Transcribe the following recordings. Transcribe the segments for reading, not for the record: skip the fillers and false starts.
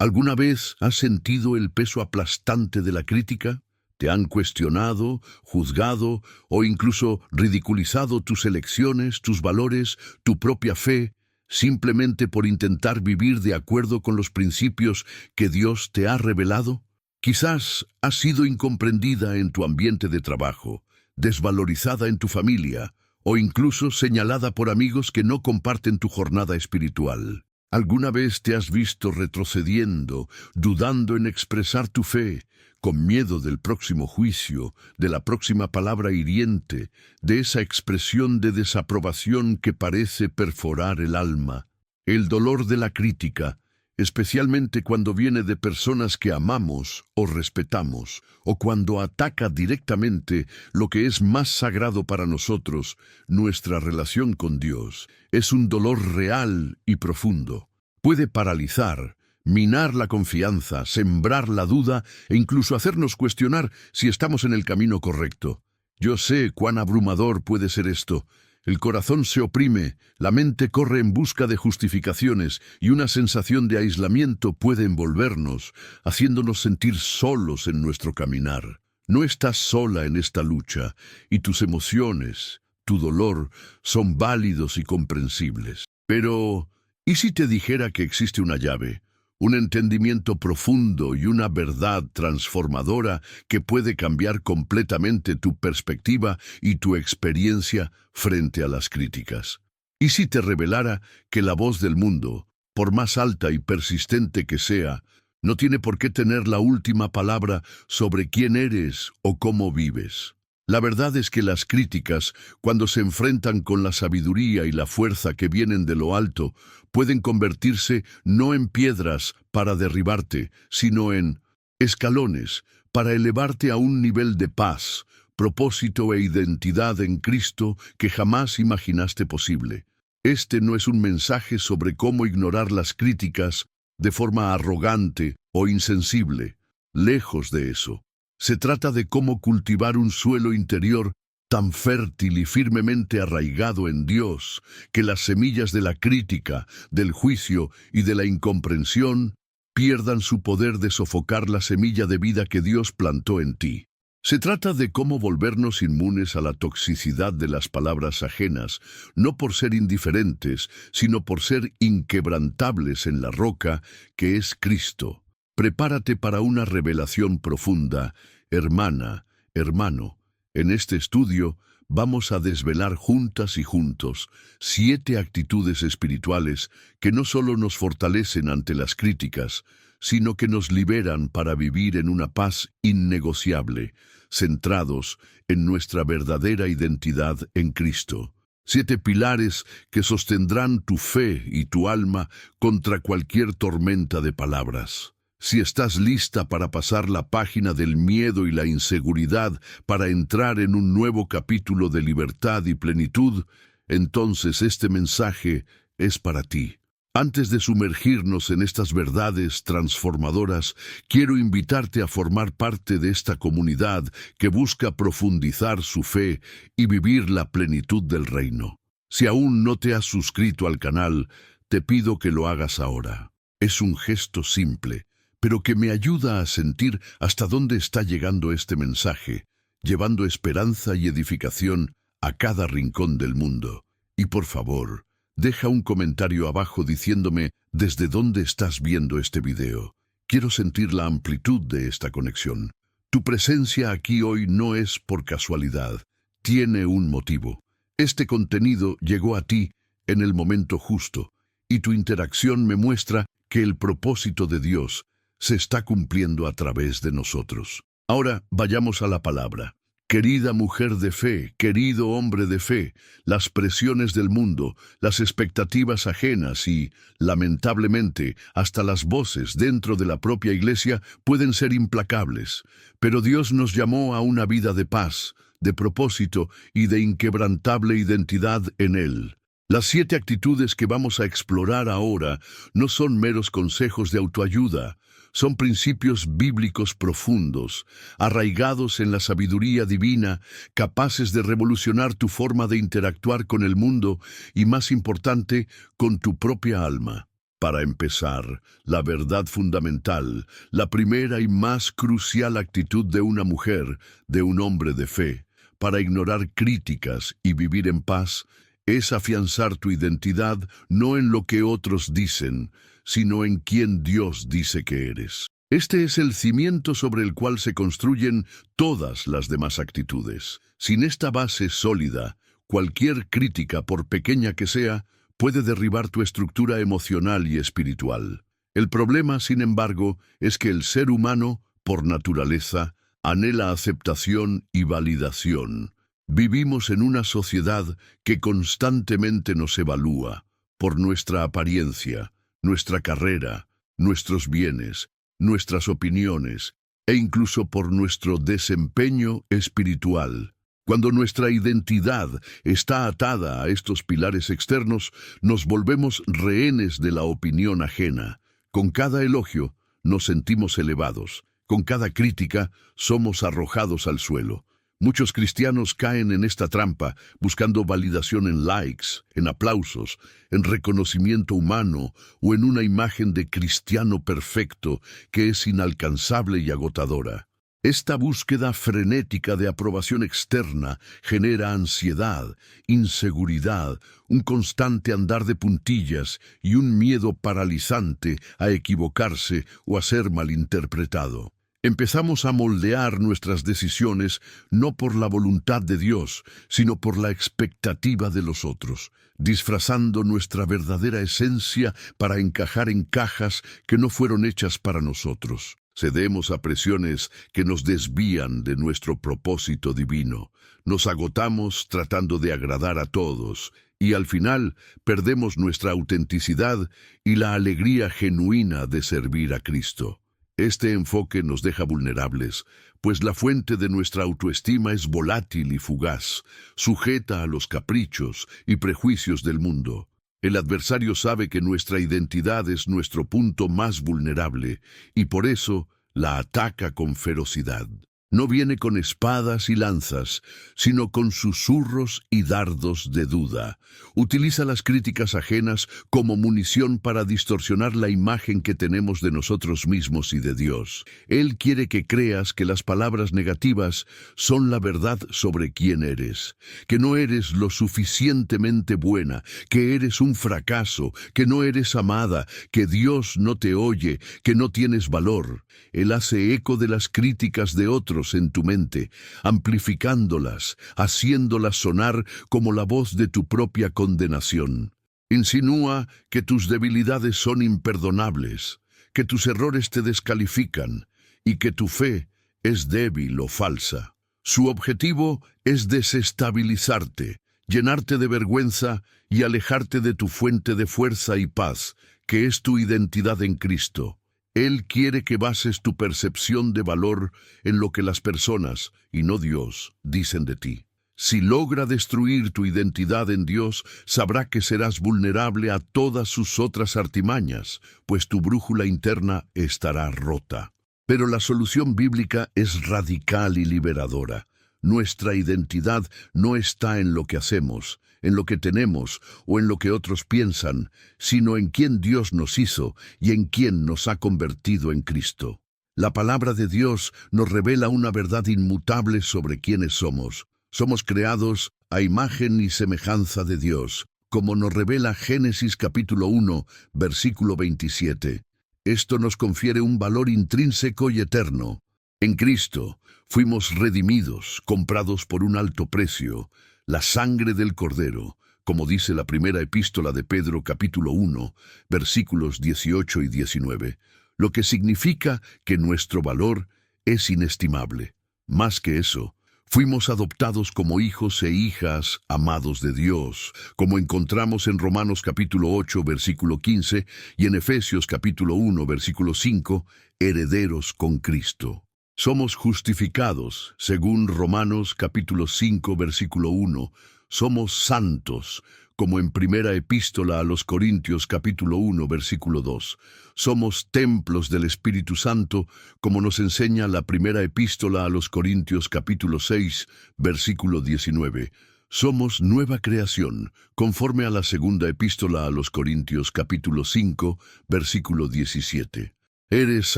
¿Alguna vez has sentido el peso aplastante de la crítica? ¿Te han cuestionado, juzgado o incluso ridiculizado tus elecciones, tus valores, tu propia fe, simplemente por intentar vivir de acuerdo con los principios que Dios te ha revelado? Quizás has sido incomprendida en tu ambiente de trabajo, desvalorizada en tu familia o incluso señalada por amigos que no comparten tu jornada espiritual. ¿Alguna vez te has visto retrocediendo, dudando en expresar tu fe, con miedo del próximo juicio, de la próxima palabra hiriente, de esa expresión de desaprobación que parece perforar el alma? El dolor de la crítica, especialmente cuando viene de personas que amamos o respetamos, o cuando ataca directamente lo que es más sagrado para nosotros, nuestra relación con Dios, es un dolor real y profundo. Puede paralizar, minar la confianza, sembrar la duda e incluso hacernos cuestionar si estamos en el camino correcto. Yo sé cuán abrumador puede ser esto. El corazón se oprime, la mente corre en busca de justificaciones y una sensación de aislamiento puede envolvernos, haciéndonos sentir solos en nuestro caminar. No estás sola en esta lucha y tus emociones, tu dolor, son válidos y comprensibles. Pero, ¿y si te dijera que existe una llave? Un entendimiento profundo y una verdad transformadora que puede cambiar completamente tu perspectiva y tu experiencia frente a las críticas. ¿Y si te revelara que la voz del mundo, por más alta y persistente que sea, no tiene por qué tener la última palabra sobre quién eres o cómo vives? La verdad es que las críticas, cuando se enfrentan con la sabiduría y la fuerza que vienen de lo alto, pueden convertirse no en piedras para derribarte, sino en escalones para elevarte a un nivel de paz, propósito e identidad en Cristo que jamás imaginaste posible. Este no es un mensaje sobre cómo ignorar las críticas de forma arrogante o insensible. Lejos de eso. Se trata de cómo cultivar un suelo interior tan fértil y firmemente arraigado en Dios, que las semillas de la crítica, del juicio y de la incomprensión pierdan su poder de sofocar la semilla de vida que Dios plantó en ti. Se trata de cómo volvernos inmunes a la toxicidad de las palabras ajenas, no por ser indiferentes, sino por ser inquebrantables en la roca que es Cristo. Prepárate para una revelación profunda, hermana, hermano. En este estudio vamos a desvelar juntas y juntos 7 actitudes espirituales que no solo nos fortalecen ante las críticas, sino que nos liberan para vivir en una paz innegociable, centrados en nuestra verdadera identidad en Cristo. 7 pilares que sostendrán tu fe y tu alma contra cualquier tormenta de palabras. Si estás lista para pasar la página del miedo y la inseguridad para entrar en un nuevo capítulo de libertad y plenitud, entonces este mensaje es para ti. Antes de sumergirnos en estas verdades transformadoras, quiero invitarte a formar parte de esta comunidad que busca profundizar su fe y vivir la plenitud del reino. Si aún no te has suscrito al canal, te pido que lo hagas ahora. Es un gesto simple, pero que me ayuda a sentir hasta dónde está llegando este mensaje, llevando esperanza y edificación a cada rincón del mundo. Y por favor, deja un comentario abajo diciéndome desde dónde estás viendo este video. Quiero sentir la amplitud de esta conexión. Tu presencia aquí hoy no es por casualidad, tiene un motivo. Este contenido llegó a ti en el momento justo, y tu interacción me muestra que el propósito de Dios se está cumpliendo a través de nosotros. Ahora vayamos a la palabra. Querida mujer de fe, querido hombre de fe, las presiones del mundo, las expectativas ajenas y, lamentablemente, hasta las voces dentro de la propia iglesia pueden ser implacables. Pero Dios nos llamó a una vida de paz, de propósito y de inquebrantable identidad en Él. Las 7 actitudes que vamos a explorar ahora no son meros consejos de autoayuda. Son principios bíblicos profundos, arraigados en la sabiduría divina, capaces de revolucionar tu forma de interactuar con el mundo y, más importante, con tu propia alma. Para empezar, la verdad fundamental, la primera y más crucial actitud de una mujer, de un hombre de fe, para ignorar críticas y vivir en paz, es afianzar tu identidad no en lo que otros dicen, sino en quien Dios dice que eres. Este es el cimiento sobre el cual se construyen todas las demás actitudes. Sin esta base sólida, cualquier crítica, por pequeña que sea, puede derribar tu estructura emocional y espiritual. El problema, sin embargo, es que el ser humano, por naturaleza, anhela aceptación y validación. Vivimos en una sociedad que constantemente nos evalúa por nuestra apariencia, nuestra carrera, nuestros bienes, nuestras opiniones e incluso por nuestro desempeño espiritual. Cuando nuestra identidad está atada a estos pilares externos, nos volvemos rehenes de la opinión ajena. Con cada elogio, nos sentimos elevados. Con cada crítica, somos arrojados al suelo. Muchos cristianos caen en esta trampa, buscando validación en likes, en aplausos, en reconocimiento humano o en una imagen de cristiano perfecto que es inalcanzable y agotadora. Esta búsqueda frenética de aprobación externa genera ansiedad, inseguridad, un constante andar de puntillas y un miedo paralizante a equivocarse o a ser malinterpretado. Empezamos a moldear nuestras decisiones no por la voluntad de Dios, sino por la expectativa de los otros, disfrazando nuestra verdadera esencia para encajar en cajas que no fueron hechas para nosotros. Cedemos a presiones que nos desvían de nuestro propósito divino. Nos agotamos tratando de agradar a todos y al final perdemos nuestra autenticidad y la alegría genuina de servir a Cristo. Este enfoque nos deja vulnerables, pues la fuente de nuestra autoestima es volátil y fugaz, sujeta a los caprichos y prejuicios del mundo. El adversario sabe que nuestra identidad es nuestro punto más vulnerable y por eso la ataca con ferocidad. No viene con espadas y lanzas, sino con susurros y dardos de duda. Utiliza las críticas ajenas como munición para distorsionar la imagen que tenemos de nosotros mismos y de Dios. Él quiere que creas que las palabras negativas son la verdad sobre quién eres, que no eres lo suficientemente buena, que eres un fracaso, que no eres amada, que Dios no te oye, que no tienes valor. Él hace eco de las críticas de otros en tu mente, amplificándolas, haciéndolas sonar como la voz de tu propia condenación. Insinúa que tus debilidades son imperdonables, que tus errores te descalifican y que tu fe es débil o falsa. Su objetivo es desestabilizarte, llenarte de vergüenza y alejarte de tu fuente de fuerza y paz, que es tu identidad en Cristo. Él quiere que bases tu percepción de valor en lo que las personas, y no Dios, dicen de ti. Si logra destruir tu identidad en Dios, sabrá que serás vulnerable a todas sus otras artimañas, pues tu brújula interna estará rota. Pero la solución bíblica es radical y liberadora. Nuestra identidad no está en lo que hacemos, en lo que tenemos o en lo que otros piensan, sino en quién Dios nos hizo y en quién nos ha convertido en Cristo. La palabra de Dios nos revela una verdad inmutable sobre quiénes somos. Somos creados a imagen y semejanza de Dios, como nos revela Génesis capítulo 1, versículo 27. Esto nos confiere un valor intrínseco y eterno. En Cristo fuimos redimidos, comprados por un alto precio, la sangre del Cordero, como dice la primera epístola de Pedro capítulo 1, versículos 18 y 19, lo que significa que nuestro valor es inestimable. Más que eso, fuimos adoptados como hijos e hijas amados de Dios, como encontramos en Romanos capítulo 8, versículo 15, y en Efesios capítulo 1, versículo 5, herederos con Cristo. Somos justificados, según Romanos capítulo 5, versículo 1. Somos santos, como en primera epístola a los Corintios capítulo 1, versículo 2. Somos templos del Espíritu Santo, como nos enseña la primera epístola a los Corintios capítulo 6, versículo 19. Somos nueva creación, conforme a la segunda epístola a los Corintios capítulo 5, versículo 17. Eres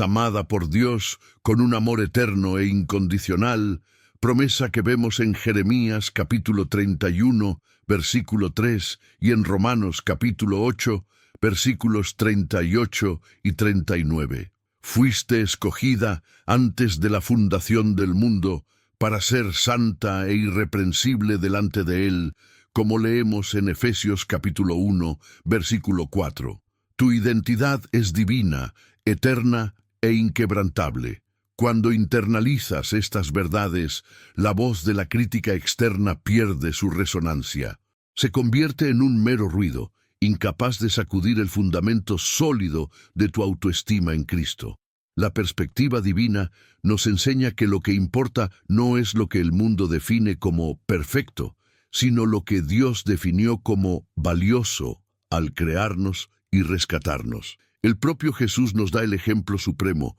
amada por Dios con un amor eterno e incondicional, promesa que vemos en Jeremías capítulo 31, versículo 3, y en Romanos capítulo 8, versículos 38 y 39. Fuiste escogida antes de la fundación del mundo para ser santa e irreprensible delante de Él, como leemos en Efesios capítulo 1, versículo 4. Tu identidad es divina, eterna e inquebrantable. Cuando internalizas estas verdades, la voz de la crítica externa pierde su resonancia. Se convierte en un mero ruido, incapaz de sacudir el fundamento sólido de tu autoestima en Cristo. La perspectiva divina nos enseña que lo que importa no es lo que el mundo define como perfecto, sino lo que Dios definió como valioso al crearnos y rescatarnos. El propio Jesús nos da el ejemplo supremo.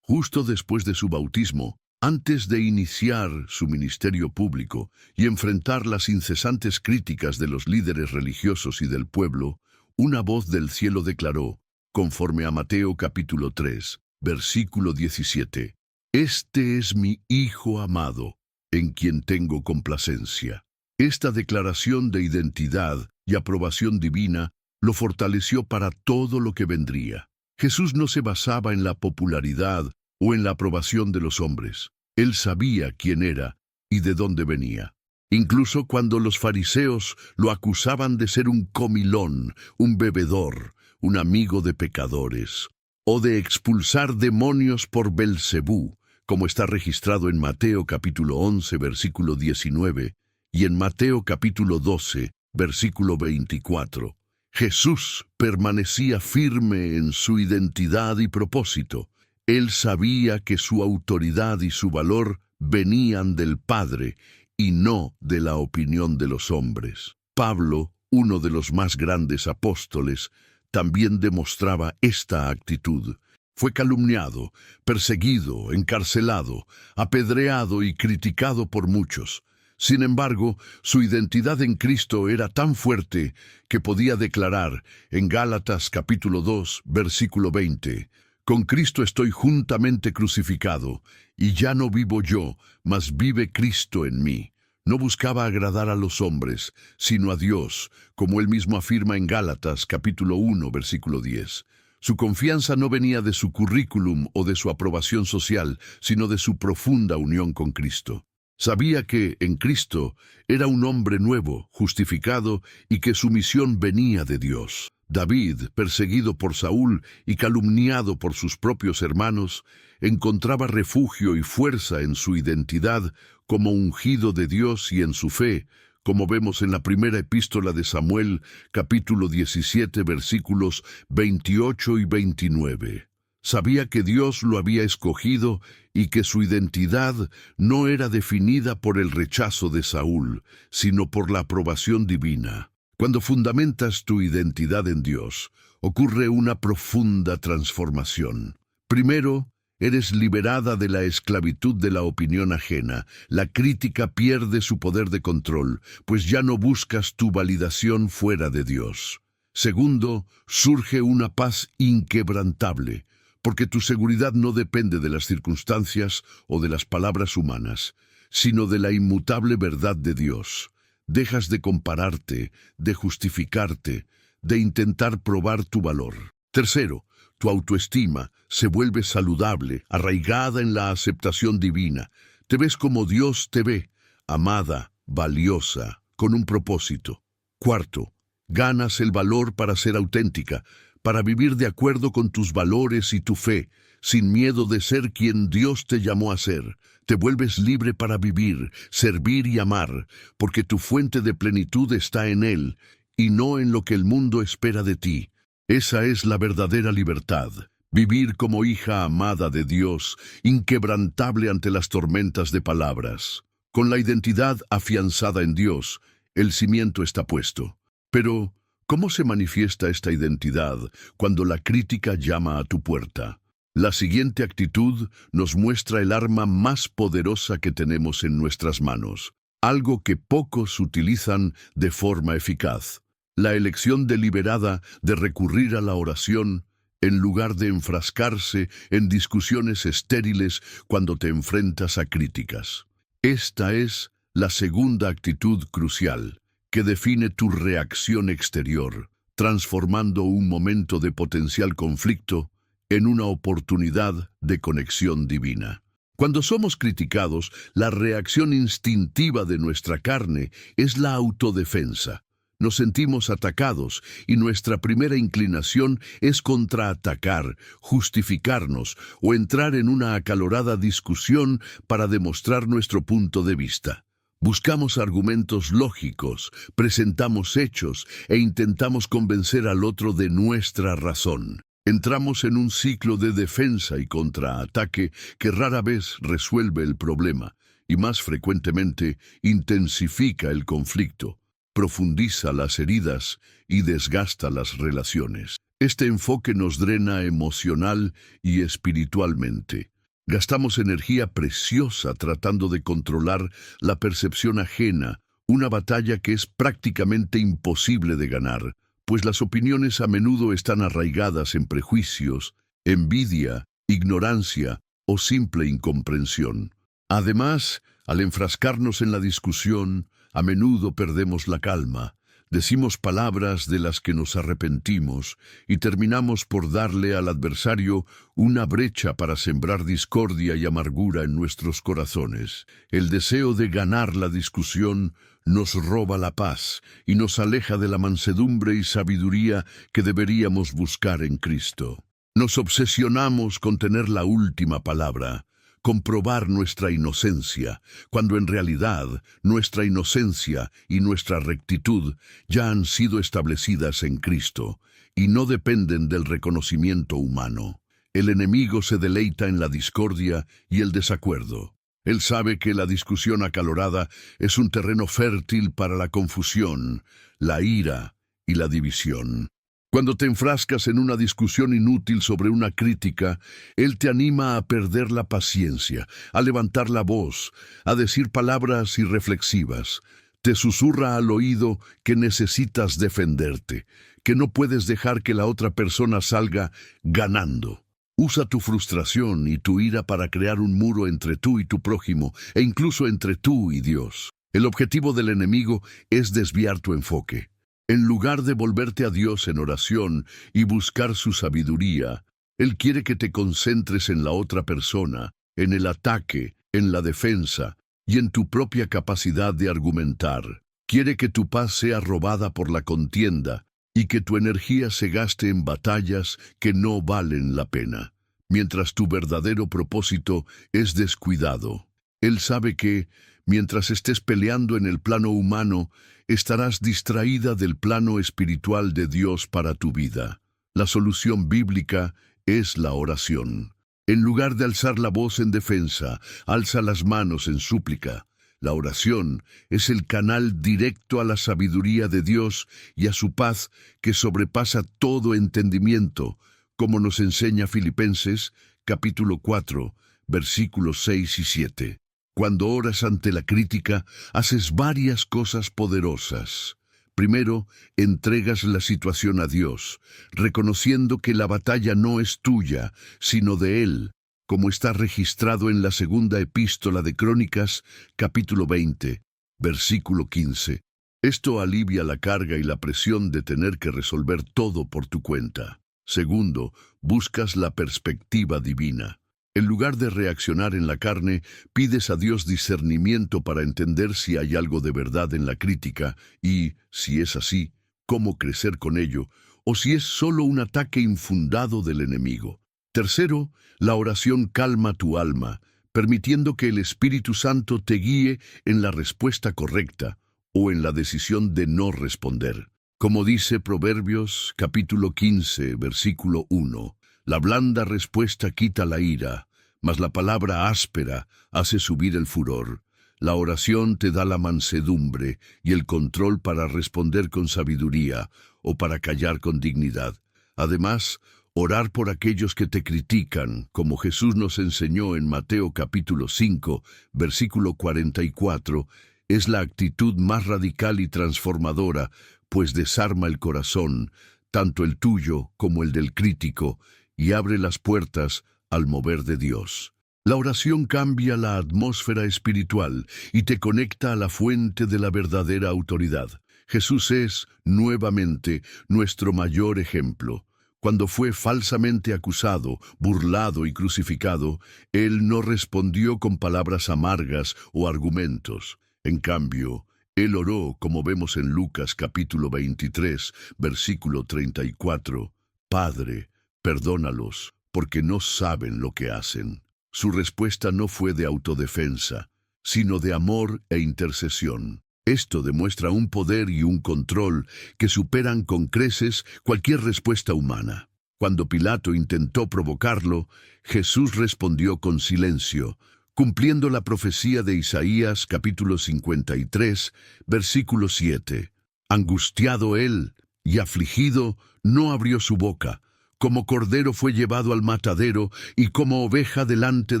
Justo después de su bautismo, antes de iniciar su ministerio público y enfrentar las incesantes críticas de los líderes religiosos y del pueblo, una voz del cielo declaró, conforme a Mateo capítulo 3, versículo 17, «Este es mi Hijo amado, en quien tengo complacencia». Esta declaración de identidad y aprobación divina lo fortaleció para todo lo que vendría. Jesús no se basaba en la popularidad o en la aprobación de los hombres. Él sabía quién era y de dónde venía. Incluso cuando los fariseos lo acusaban de ser un comilón, un bebedor, un amigo de pecadores, o de expulsar demonios por Belcebú, como está registrado en Mateo capítulo 11, versículo 19, y en Mateo capítulo 12, versículo 24. Jesús permanecía firme en su identidad y propósito. Él sabía que su autoridad y su valor venían del Padre y no de la opinión de los hombres. Pablo, uno de los más grandes apóstoles, también demostraba esta actitud. Fue calumniado, perseguido, encarcelado, apedreado y criticado por muchos. Sin embargo, su identidad en Cristo era tan fuerte que podía declarar en Gálatas capítulo 2, versículo 20, «Con Cristo estoy juntamente crucificado, y ya no vivo yo, mas vive Cristo en mí». No buscaba agradar a los hombres, sino a Dios, como él mismo afirma en Gálatas capítulo 1, versículo 10. Su confianza no venía de su currículum o de su aprobación social, sino de su profunda unión con Cristo. Sabía que, en Cristo, era un hombre nuevo, justificado, y que su misión venía de Dios. David, perseguido por Saúl y calumniado por sus propios hermanos, encontraba refugio y fuerza en su identidad como ungido de Dios y en su fe, como vemos en la primera epístola de Samuel, capítulo 17, versículos 28 y 29. Sabía que Dios lo había escogido y que su identidad no era definida por el rechazo de Saúl, sino por la aprobación divina. Cuando fundamentas tu identidad en Dios, ocurre una profunda transformación. Primero, eres liberada de la esclavitud de la opinión ajena. La crítica pierde su poder de control, pues ya no buscas tu validación fuera de Dios. Segundo, surge una paz inquebrantable, porque tu seguridad no depende de las circunstancias o de las palabras humanas, sino de la inmutable verdad de Dios. Dejas de compararte, de justificarte, de intentar probar tu valor. Tercero, tu autoestima se vuelve saludable, arraigada en la aceptación divina. Te ves como Dios te ve, amada, valiosa, con un propósito. Cuarto, ganas el valor para ser auténtica, para vivir de acuerdo con tus valores y tu fe, sin miedo de ser quien Dios te llamó a ser. Te vuelves libre para vivir, servir y amar, porque tu fuente de plenitud está en Él, y no en lo que el mundo espera de ti. Esa es la verdadera libertad, vivir como hija amada de Dios, inquebrantable ante las tormentas de palabras. Con la identidad afianzada en Dios, el cimiento está puesto. Pero, ¿cómo se manifiesta esta identidad cuando la crítica llama a tu puerta? La siguiente actitud nos muestra el arma más poderosa que tenemos en nuestras manos. algo que pocos utilizan de forma eficaz. La elección deliberada de recurrir a la oración en lugar de enfrascarse en discusiones estériles cuando te enfrentas a críticas. Esta es la segunda actitud crucial, que define tu reacción exterior, transformando un momento de potencial conflicto en una oportunidad de conexión divina. Cuando somos criticados, la reacción instintiva de nuestra carne es la autodefensa. Nos sentimos atacados y nuestra primera inclinación es contraatacar, justificarnos o entrar en una acalorada discusión para demostrar nuestro punto de vista. Buscamos argumentos lógicos, presentamos hechos e intentamos convencer al otro de nuestra razón. Entramos en un ciclo de defensa y contraataque que rara vez resuelve el problema y más frecuentemente intensifica el conflicto, profundiza las heridas y desgasta las relaciones. Este enfoque nos drena emocional y espiritualmente. Gastamos energía preciosa tratando de controlar la percepción ajena, una batalla que es prácticamente imposible de ganar, pues las opiniones a menudo están arraigadas en prejuicios, envidia, ignorancia o simple incomprensión. Además, al enfrascarnos en la discusión, a menudo perdemos la calma, decimos palabras de las que nos arrepentimos y terminamos por darle al adversario una brecha para sembrar discordia y amargura en nuestros corazones. El deseo de ganar la discusión nos roba la paz y nos aleja de la mansedumbre y sabiduría que deberíamos buscar en Cristo. Nos obsesionamos con tener la última palabra, comprobar nuestra inocencia, cuando en realidad nuestra inocencia y nuestra rectitud ya han sido establecidas en Cristo y no dependen del reconocimiento humano. El enemigo se deleita en la discordia y el desacuerdo. Él sabe que la discusión acalorada es un terreno fértil para la confusión, la ira y la división. Cuando te enfrascas en una discusión inútil sobre una crítica, Él te anima a perder la paciencia, a levantar la voz, a decir palabras irreflexivas. Te susurra al oído que necesitas defenderte, que no puedes dejar que la otra persona salga ganando. Usa tu frustración y tu ira para crear un muro entre tú y tu prójimo, e incluso entre tú y Dios. El objetivo del enemigo es desviar tu enfoque. En lugar de volverte a Dios en oración y buscar su sabiduría, Él quiere que te concentres en la otra persona, en el ataque, en la defensa y en tu propia capacidad de argumentar. Quiere que tu paz sea robada por la contienda y que tu energía se gaste en batallas que no valen la pena, mientras tu verdadero propósito es descuidado. Él sabe que, mientras estés peleando en el plano humano, estarás distraída del plano espiritual de Dios para tu vida. La solución bíblica es la oración. En lugar de alzar la voz en defensa, alza las manos en súplica. La oración es el canal directo a la sabiduría de Dios y a su paz que sobrepasa todo entendimiento, como nos enseña Filipenses, capítulo 4, versículos 6 y 7. Cuando oras ante la crítica, haces varias cosas poderosas. Primero, entregas la situación a Dios, reconociendo que la batalla no es tuya, sino de Él, como está registrado en la segunda epístola de Crónicas, capítulo 20, versículo 15. Esto alivia la carga y la presión de tener que resolver todo por tu cuenta. Segundo, buscas la perspectiva divina. En lugar de reaccionar en la carne, pides a Dios discernimiento para entender si hay algo de verdad en la crítica y, si es así, cómo crecer con ello, o si es solo un ataque infundado del enemigo. Tercero, la oración calma tu alma, permitiendo que el Espíritu Santo te guíe en la respuesta correcta o en la decisión de no responder. Como dice Proverbios, capítulo 15, versículo 1, la blanda respuesta quita la ira, mas la palabra áspera hace subir el furor. La oración te da la mansedumbre y el control para responder con sabiduría o para callar con dignidad. Además, orar por aquellos que te critican, como Jesús nos enseñó en Mateo capítulo 5, versículo 44, Es la actitud más radical y transformadora, pues desarma el corazón, tanto el tuyo como el del crítico, y abre las puertas al mover de Dios. La oración cambia la atmósfera espiritual y te conecta a la fuente de la verdadera autoridad. Jesús es, nuevamente, nuestro mayor ejemplo. Cuando fue falsamente acusado, burlado y crucificado, Él no respondió con palabras amargas o argumentos. En cambio, Él oró, como vemos en Lucas capítulo 23, versículo 34, «Padre, perdónalos, porque no saben lo que hacen». Su respuesta no fue de autodefensa, sino de amor e intercesión. Esto demuestra un poder y un control que superan con creces cualquier respuesta humana. Cuando Pilato intentó provocarlo, Jesús respondió con silencio, cumpliendo la profecía de Isaías capítulo 53, versículo 7. Angustiado él y afligido, no abrió su boca. Como cordero fue llevado al matadero, y como oveja delante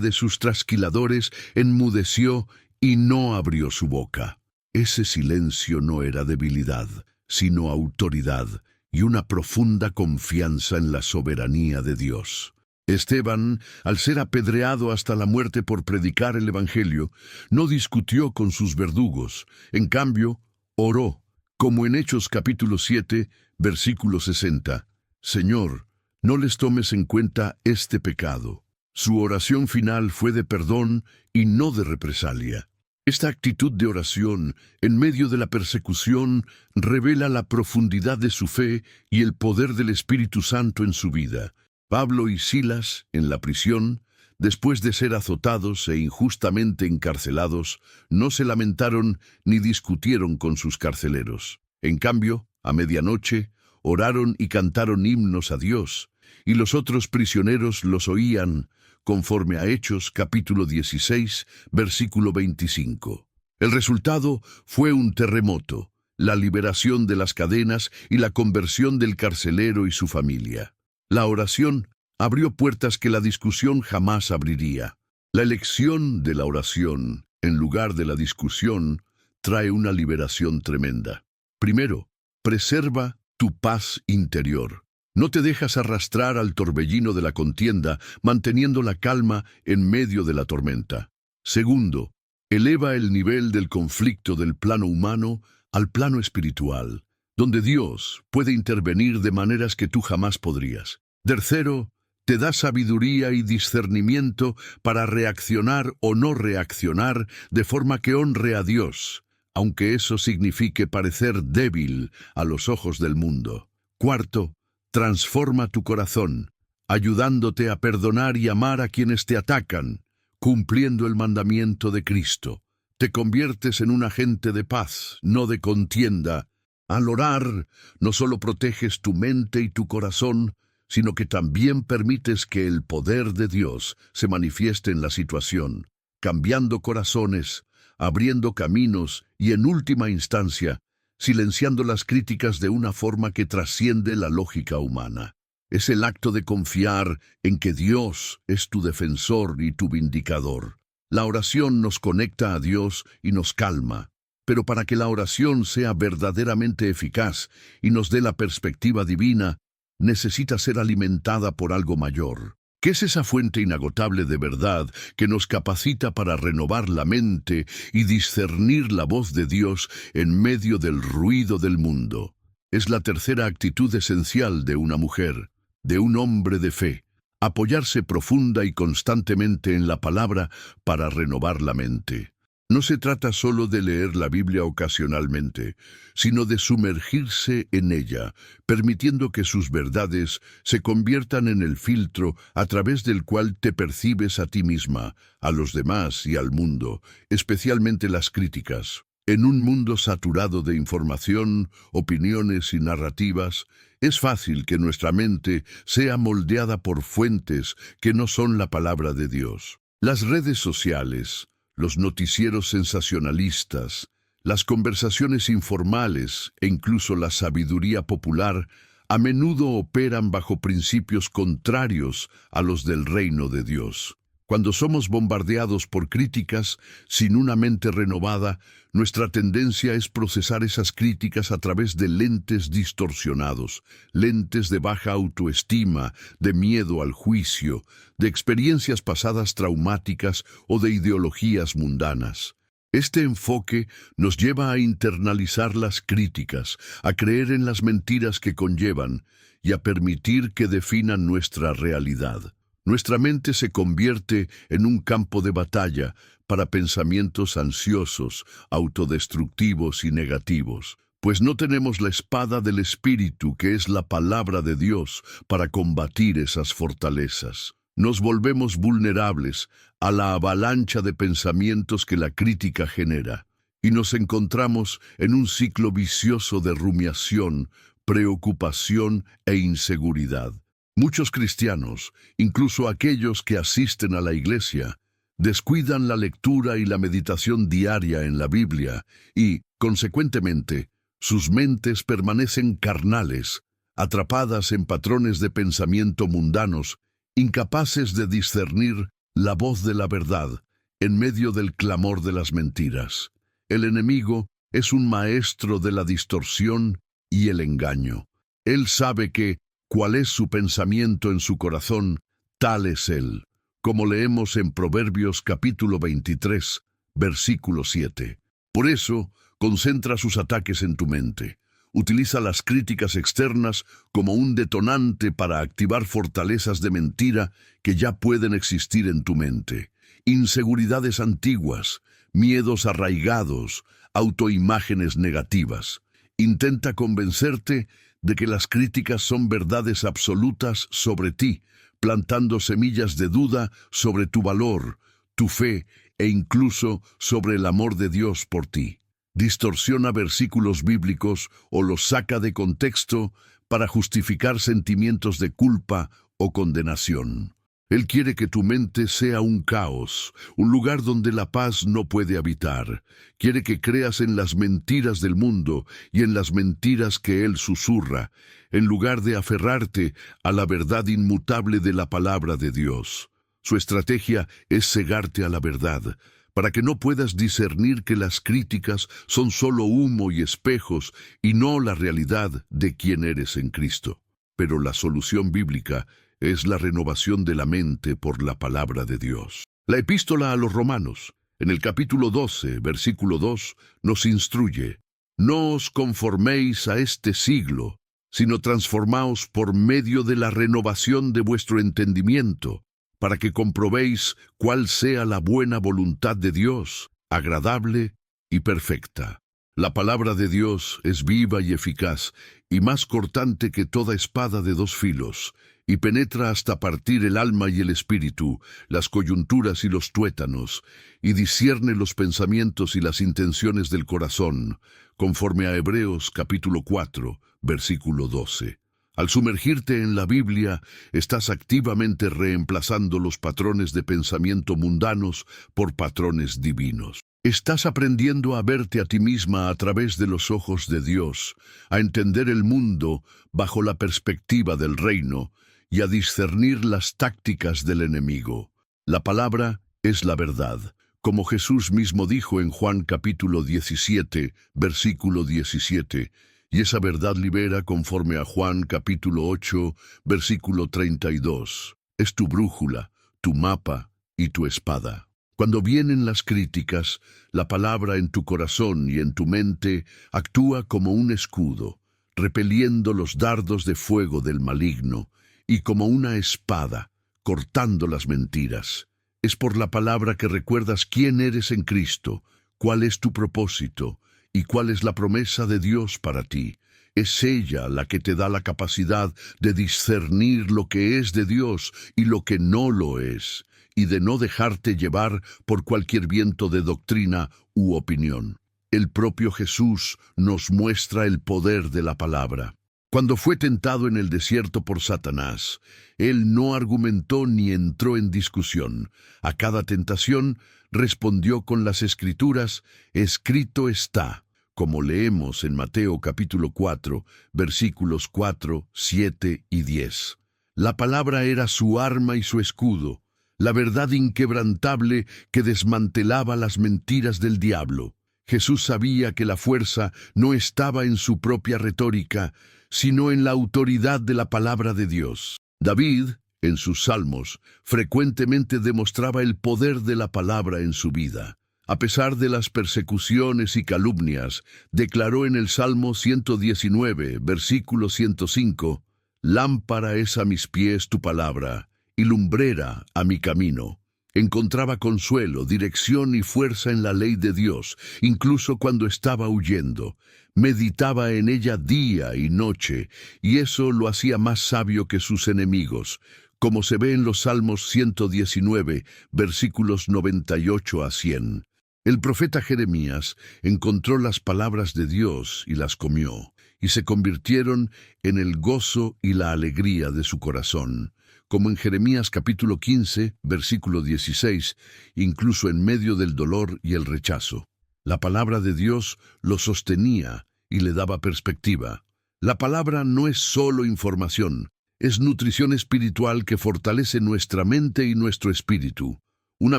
de sus trasquiladores, enmudeció y no abrió su boca. Ese silencio no era debilidad, sino autoridad y una profunda confianza en la soberanía de Dios. Esteban, al ser apedreado hasta la muerte por predicar el Evangelio, no discutió con sus verdugos. En cambio, oró, como en Hechos capítulo 7, versículo 60. «Señor, no les tomes en cuenta este pecado». Su oración final fue de perdón y no de represalia. Esta actitud de oración, en medio de la persecución, revela la profundidad de su fe y el poder del Espíritu Santo en su vida. Pablo y Silas, en la prisión, después de ser azotados e injustamente encarcelados, no se lamentaron ni discutieron con sus carceleros. En cambio, a medianoche, oraron y cantaron himnos a Dios, y los otros prisioneros los oían, conforme a Hechos capítulo 16, versículo 25. El resultado fue un terremoto, la liberación de las cadenas y la conversión del carcelero y su familia. La oración abrió puertas que la discusión jamás abriría. La elección de la oración, en lugar de la discusión, trae una liberación tremenda. Primero, preserva tu paz interior. No te dejas arrastrar al torbellino de la contienda, manteniendo la calma en medio de la tormenta. Segundo, eleva el nivel del conflicto del plano humano al plano espiritual, donde Dios puede intervenir de maneras que tú jamás podrías. Tercero, te da sabiduría y discernimiento para reaccionar o no reaccionar de forma que honre a Dios, aunque eso signifique parecer débil a los ojos del mundo. Cuarto, transforma tu corazón, ayudándote a perdonar y amar a quienes te atacan, cumpliendo el mandamiento de Cristo. Te conviertes en un agente de paz, no de contienda. Al orar, no solo proteges tu mente y tu corazón, sino que también permites que el poder de Dios se manifieste en la situación, cambiando corazones, abriendo caminos y, en última instancia, silenciando las críticas de una forma que trasciende la lógica humana. Es el acto de confiar en que Dios es tu defensor y tu vindicador. La oración nos conecta a Dios y nos calma, pero para que la oración sea verdaderamente eficaz y nos dé la perspectiva divina, necesita ser alimentada por algo mayor. ¿Qué es esa fuente inagotable de verdad que nos capacita para renovar la mente y discernir la voz de Dios en medio del ruido del mundo? Es la tercera actitud esencial de una mujer, de un hombre de fe: apoyarse profunda y constantemente en la palabra para renovar la mente. No se trata solo de leer la Biblia ocasionalmente, sino de sumergirse en ella, permitiendo que sus verdades se conviertan en el filtro a través del cual te percibes a ti misma, a los demás y al mundo, especialmente las críticas. En un mundo saturado de información, opiniones y narrativas, es fácil que nuestra mente sea moldeada por fuentes que no son la palabra de Dios. Las redes sociales, los noticieros sensacionalistas, las conversaciones informales e incluso la sabiduría popular a menudo operan bajo principios contrarios a los del reino de Dios. Cuando somos bombardeados por críticas, sin una mente renovada, nuestra tendencia es procesar esas críticas a través de lentes distorsionados, lentes de baja autoestima, de miedo al juicio, de experiencias pasadas traumáticas o de ideologías mundanas. Este enfoque nos lleva a internalizar las críticas, a creer en las mentiras que conllevan y a permitir que definan nuestra realidad. Nuestra mente se convierte en un campo de batalla para pensamientos ansiosos, autodestructivos y negativos, pues no tenemos la espada del Espíritu, que es la palabra de Dios, para combatir esas fortalezas. Nos volvemos vulnerables a la avalancha de pensamientos que la crítica genera, y nos encontramos en un ciclo vicioso de rumiación, preocupación e inseguridad. Muchos cristianos, incluso aquellos que asisten a la iglesia, descuidan la lectura y la meditación diaria en la Biblia y, consecuentemente, sus mentes permanecen carnales, atrapadas en patrones de pensamiento mundanos, incapaces de discernir la voz de la verdad en medio del clamor de las mentiras. El enemigo es un maestro de la distorsión y el engaño. Él sabe que cuál es su pensamiento en su corazón, tal es él, como leemos en Proverbios capítulo 23, versículo 7. Por eso, concentra sus ataques en tu mente. Utiliza las críticas externas como un detonante para activar fortalezas de mentira que ya pueden existir en tu mente. Inseguridades antiguas, miedos arraigados, autoimágenes negativas. Intenta convencerte de que las críticas son verdades absolutas sobre ti, plantando semillas de duda sobre tu valor, tu fe e incluso sobre el amor de Dios por ti. Distorsiona versículos bíblicos o los saca de contexto para justificar sentimientos de culpa o condenación. Él quiere que tu mente sea un caos, un lugar donde la paz no puede habitar. Quiere que creas en las mentiras del mundo y en las mentiras que él susurra, en lugar de aferrarte a la verdad inmutable de la palabra de Dios. Su estrategia es cegarte a la verdad, para que no puedas discernir que las críticas son solo humo y espejos y no la realidad de quién eres en Cristo. Pero la solución bíblica es la renovación de la mente por la palabra de Dios. La epístola a los Romanos, en el capítulo 12, versículo 2, nos instruye: no os conforméis a este siglo, sino transformaos por medio de la renovación de vuestro entendimiento, para que comprobéis cuál sea la buena voluntad de Dios, agradable y perfecta. La palabra de Dios es viva y eficaz, y más cortante que toda espada de dos filos, y penetra hasta partir el alma y el espíritu, las coyunturas y los tuétanos, y discierne los pensamientos y las intenciones del corazón, conforme a Hebreos capítulo 4, versículo 12. Al sumergirte en la Biblia, estás activamente reemplazando los patrones de pensamiento mundanos por patrones divinos. Estás aprendiendo a verte a ti misma a través de los ojos de Dios, a entender el mundo bajo la perspectiva del reino y a discernir las tácticas del enemigo. La palabra es la verdad, como Jesús mismo dijo en Juan capítulo 17, versículo 17, y esa verdad libera conforme a Juan capítulo 8, versículo 32. Es tu brújula, tu mapa y tu espada. Cuando vienen las críticas, la palabra en tu corazón y en tu mente actúa como un escudo, repeliendo los dardos de fuego del maligno, y como una espada, cortando las mentiras. Es por la palabra que recuerdas quién eres en Cristo, cuál es tu propósito y cuál es la promesa de Dios para ti. Es ella la que te da la capacidad de discernir lo que es de Dios y lo que no lo es, y de no dejarte llevar por cualquier viento de doctrina u opinión. El propio Jesús nos muestra el poder de la palabra. Cuando fue tentado en el desierto por Satanás, él no argumentó ni entró en discusión. A cada tentación respondió con las Escrituras: escrito está, como leemos en Mateo capítulo 4, versículos 4, 7 y 10. La palabra era su arma y su escudo, la verdad inquebrantable que desmantelaba las mentiras del diablo. Jesús sabía que la fuerza no estaba en su propia retórica, sino en la autoridad de la palabra de Dios. David, en sus salmos, frecuentemente demostraba el poder de la palabra en su vida. A pesar de las persecuciones y calumnias, declaró en el Salmo 119, versículo 105, «Lámpara es a mis pies tu palabra, y lumbrera a mi camino». Encontraba consuelo, dirección y fuerza en la ley de Dios, incluso cuando estaba huyendo. Meditaba en ella día y noche, y eso lo hacía más sabio que sus enemigos, como se ve en los Salmos 119, versículos 98 a 100. El profeta Jeremías encontró las palabras de Dios y las comió, y se convirtieron en el gozo y la alegría de su corazón. Como en Jeremías capítulo 15, versículo 16, incluso en medio del dolor y el rechazo. La palabra de Dios lo sostenía y le daba perspectiva. La palabra no es solo información, es nutrición espiritual que fortalece nuestra mente y nuestro espíritu. Una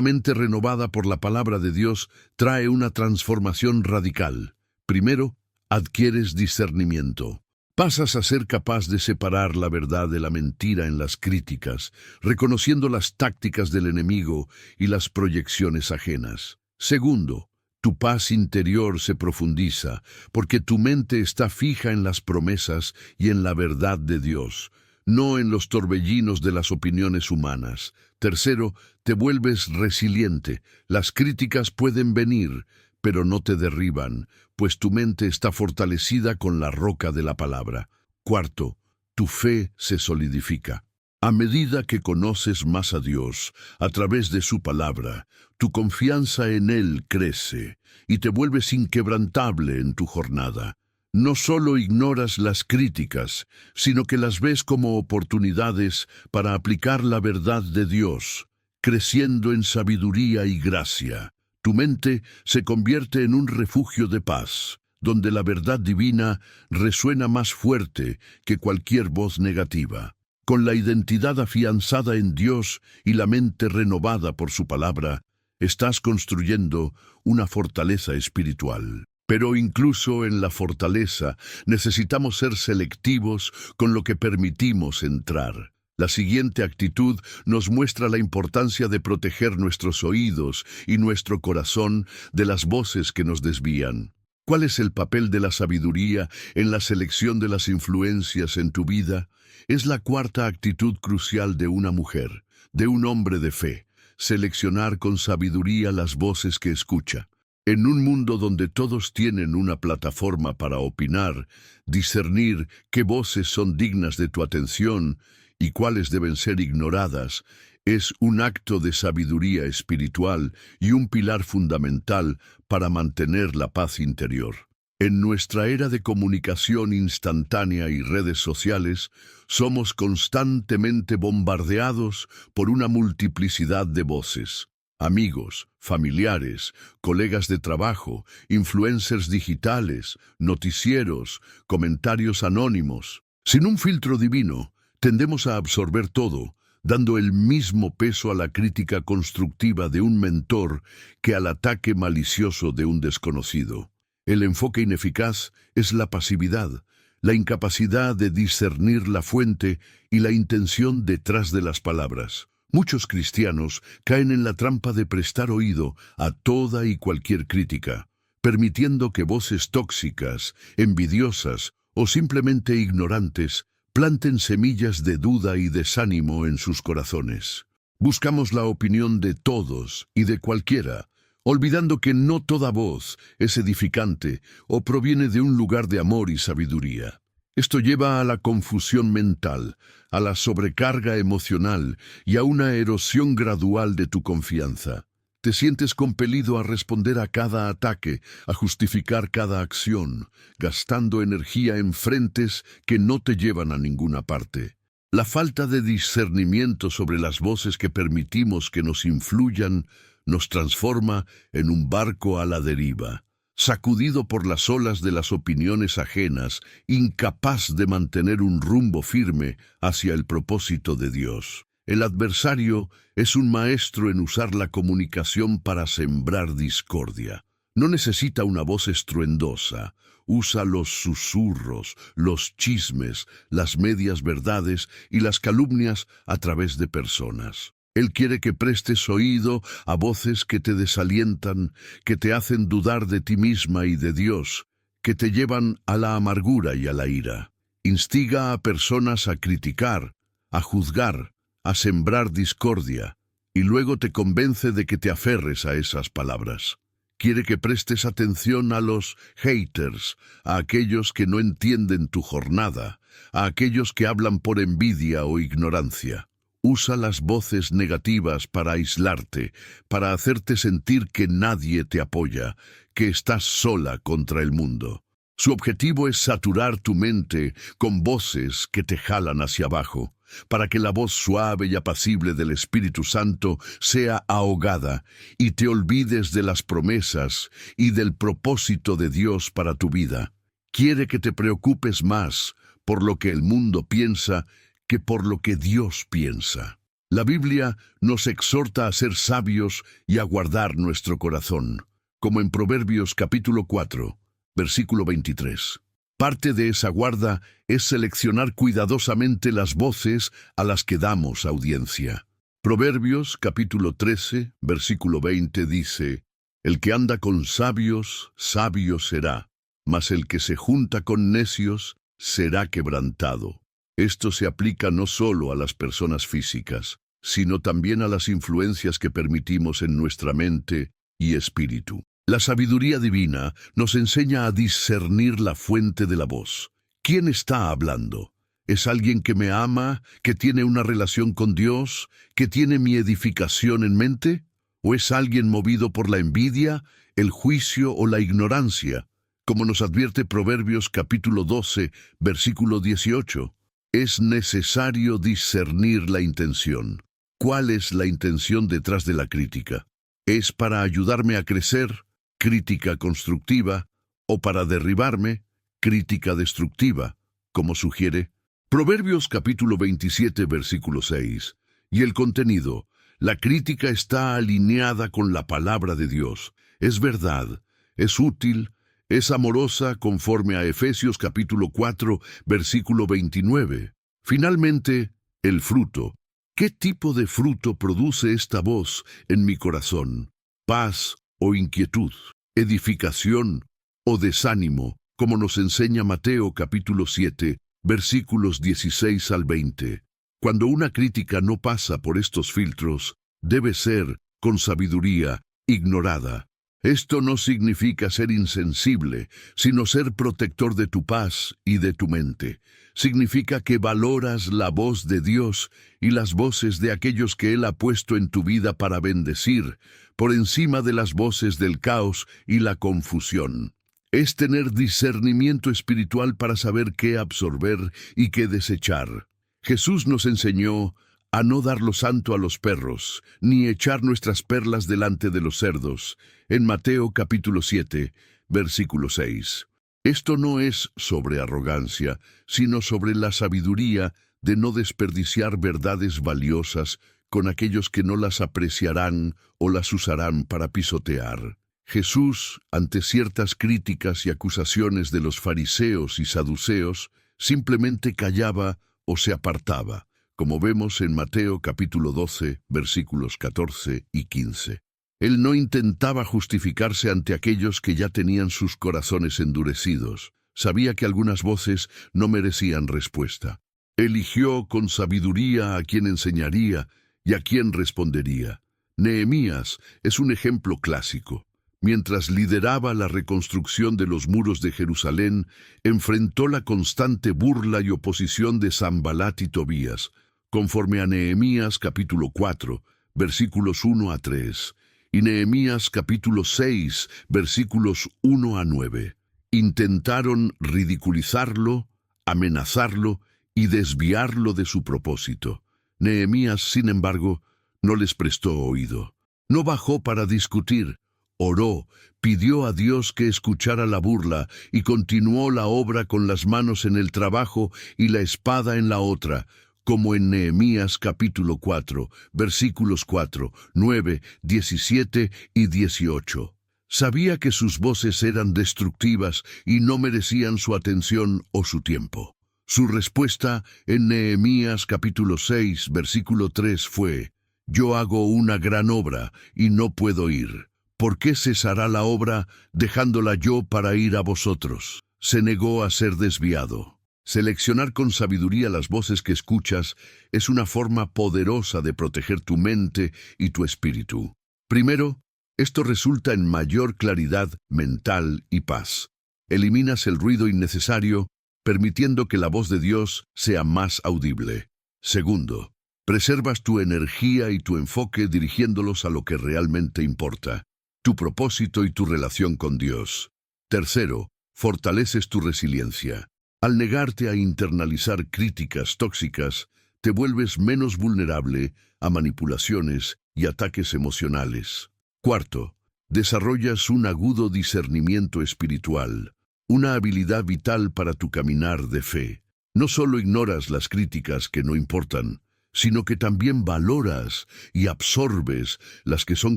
mente renovada por la palabra de Dios trae una transformación radical. Primero, adquieres discernimiento. Pasas a ser capaz de separar la verdad de la mentira en las críticas, reconociendo las tácticas del enemigo y las proyecciones ajenas. Segundo, tu paz interior se profundiza, porque tu mente está fija en las promesas y en la verdad de Dios, no en los torbellinos de las opiniones humanas. Tercero, te vuelves resiliente. Las críticas pueden venir, pero no te derriban, pues tu mente está fortalecida con la roca de la palabra. Cuarto, tu fe se solidifica. A medida que conoces más a Dios, a través de su palabra, tu confianza en Él crece y te vuelves inquebrantable en tu jornada. No solo ignoras las críticas, sino que las ves como oportunidades para aplicar la verdad de Dios, creciendo en sabiduría y gracia. Tu mente se convierte en un refugio de paz, donde la verdad divina resuena más fuerte que cualquier voz negativa. Con la identidad afianzada en Dios y la mente renovada por su palabra, estás construyendo una fortaleza espiritual. Pero incluso en la fortaleza necesitamos ser selectivos con lo que permitimos entrar. La siguiente actitud nos muestra la importancia de proteger nuestros oídos y nuestro corazón de las voces que nos desvían. ¿Cuál es el papel de la sabiduría en la selección de las influencias en tu vida? Es la cuarta actitud crucial de una mujer, de un hombre de fe: seleccionar con sabiduría las voces que escucha. En un mundo donde todos tienen una plataforma para opinar, discernir qué voces son dignas de tu atención y cuáles deben ser ignoradas, es un acto de sabiduría espiritual y un pilar fundamental para mantener la paz interior. En nuestra era de comunicación instantánea y redes sociales, somos constantemente bombardeados por una multiplicidad de voces. Amigos, familiares, colegas de trabajo, influencers digitales, noticieros, comentarios anónimos. Sin un filtro divino, tendemos a absorber todo, dando el mismo peso a la crítica constructiva de un mentor que al ataque malicioso de un desconocido. El enfoque ineficaz es la pasividad, la incapacidad de discernir la fuente y la intención detrás de las palabras. Muchos cristianos caen en la trampa de prestar oído a toda y cualquier crítica, permitiendo que voces tóxicas, envidiosas o simplemente ignorantes planten semillas de duda y desánimo en sus corazones. Buscamos la opinión de todos y de cualquiera, olvidando que no toda voz es edificante o proviene de un lugar de amor y sabiduría. Esto lleva a la confusión mental, a la sobrecarga emocional y a una erosión gradual de tu confianza. Te sientes compelido a responder a cada ataque, a justificar cada acción, gastando energía en frentes que no te llevan a ninguna parte. La falta de discernimiento sobre las voces que permitimos que nos influyan nos transforma en un barco a la deriva, sacudido por las olas de las opiniones ajenas, incapaz de mantener un rumbo firme hacia el propósito de Dios. El adversario es un maestro en usar la comunicación para sembrar discordia. No necesita una voz estruendosa. Usa los susurros, los chismes, las medias verdades y las calumnias a través de personas. Él quiere que prestes oído a voces que te desalientan, que te hacen dudar de ti misma y de Dios, que te llevan a la amargura y a la ira. Instiga a personas a criticar, a juzgar, a sembrar discordia, y luego te convence de que te aferres a esas palabras. Quiere que prestes atención a los haters, a aquellos que no entienden tu jornada, a aquellos que hablan por envidia o ignorancia. Usa las voces negativas para aislarte, para hacerte sentir que nadie te apoya, que estás sola contra el mundo. Su objetivo es saturar tu mente con voces que te jalan hacia abajo, para que la voz suave y apacible del Espíritu Santo sea ahogada y te olvides de las promesas y del propósito de Dios para tu vida. Quiere que te preocupes más por lo que el mundo piensa que por lo que Dios piensa. La Biblia nos exhorta a ser sabios y a guardar nuestro corazón, como en Proverbios capítulo 4, versículo 23. Parte de esa guarda es seleccionar cuidadosamente las voces a las que damos audiencia. Proverbios capítulo 13, versículo 20 dice: El que anda con sabios, sabio será, mas el que se junta con necios será quebrantado. Esto se aplica no solo a las personas físicas, sino también a las influencias que permitimos en nuestra mente y espíritu. La sabiduría divina nos enseña a discernir la fuente de la voz. ¿Quién está hablando? ¿Es alguien que me ama, que tiene una relación con Dios, que tiene mi edificación en mente? ¿O es alguien movido por la envidia, el juicio o la ignorancia? Como nos advierte Proverbios capítulo 12, versículo 18. Es necesario discernir la intención. ¿Cuál es la intención detrás de la crítica? ¿Es para ayudarme a crecer, crítica constructiva, o para derribarme, crítica destructiva, como sugiere Proverbios capítulo 27, versículo 6? Y el contenido: la crítica está alineada con la palabra de Dios. Es verdad, es útil, es amorosa conforme a Efesios capítulo 4, versículo 29. Finalmente, el fruto. ¿Qué tipo de fruto produce esta voz en mi corazón? ¿Paz o inquietud? ¿Edificación o desánimo? Como nos enseña Mateo capítulo 7, versículos 16 al 20. Cuando una crítica no pasa por estos filtros, debe ser, con sabiduría, ignorada. Esto no significa ser insensible, sino ser protector de tu paz y de tu mente. Significa que valoras la voz de Dios y las voces de aquellos que Él ha puesto en tu vida para bendecir, por encima de las voces del caos y la confusión. Es tener discernimiento espiritual para saber qué absorber y qué desechar. Jesús nos enseñó a no dar lo santo a los perros, ni echar nuestras perlas delante de los cerdos, en Mateo capítulo 7, versículo 6. Esto no es sobre arrogancia, sino sobre la sabiduría de no desperdiciar verdades valiosas con aquellos que no las apreciarán o las usarán para pisotear. Jesús, ante ciertas críticas y acusaciones de los fariseos y saduceos, simplemente callaba o se apartaba, como vemos en Mateo capítulo 12, versículos 14 y 15. Él no intentaba justificarse ante aquellos que ya tenían sus corazones endurecidos. Sabía que algunas voces no merecían respuesta. Eligió con sabiduría a quien enseñaría y a quien respondería. Nehemías es un ejemplo clásico. Mientras lideraba la reconstrucción de los muros de Jerusalén, enfrentó la constante burla y oposición de Sanbalat y Tobías, conforme a Nehemías capítulo 4, versículos 1 a 3, y Nehemías capítulo 6, versículos 1 a 9. Intentaron ridiculizarlo, amenazarlo y desviarlo de su propósito. Nehemías, sin embargo, no les prestó oído. No bajó para discutir. Oró, pidió a Dios que escuchara la burla y continuó la obra con las manos en el trabajo y la espada en la otra, como en Nehemías capítulo 4, versículos 4, 9, 17 y 18. Sabía que sus voces eran destructivas y no merecían su atención o su tiempo. Su respuesta en Nehemías capítulo 6, versículo 3 fue: «Yo hago una gran obra y no puedo ir. ¿Por qué cesará la obra dejándola yo para ir a vosotros?» Se negó a ser desviado. Seleccionar con sabiduría las voces que escuchas es una forma poderosa de proteger tu mente y tu espíritu. Primero, esto resulta en mayor claridad mental y paz. Eliminas el ruido innecesario, permitiendo que la voz de Dios sea más audible. Segundo, preservas tu energía y tu enfoque dirigiéndolos a lo que realmente importa, tu propósito y tu relación con Dios. Tercero, fortaleces tu resiliencia. Al negarte a internalizar críticas tóxicas, te vuelves menos vulnerable a manipulaciones y ataques emocionales. Cuarto, desarrollas un agudo discernimiento espiritual, una habilidad vital para tu caminar de fe. No solo ignoras las críticas que no importan, sino que también valoras y absorbes las que son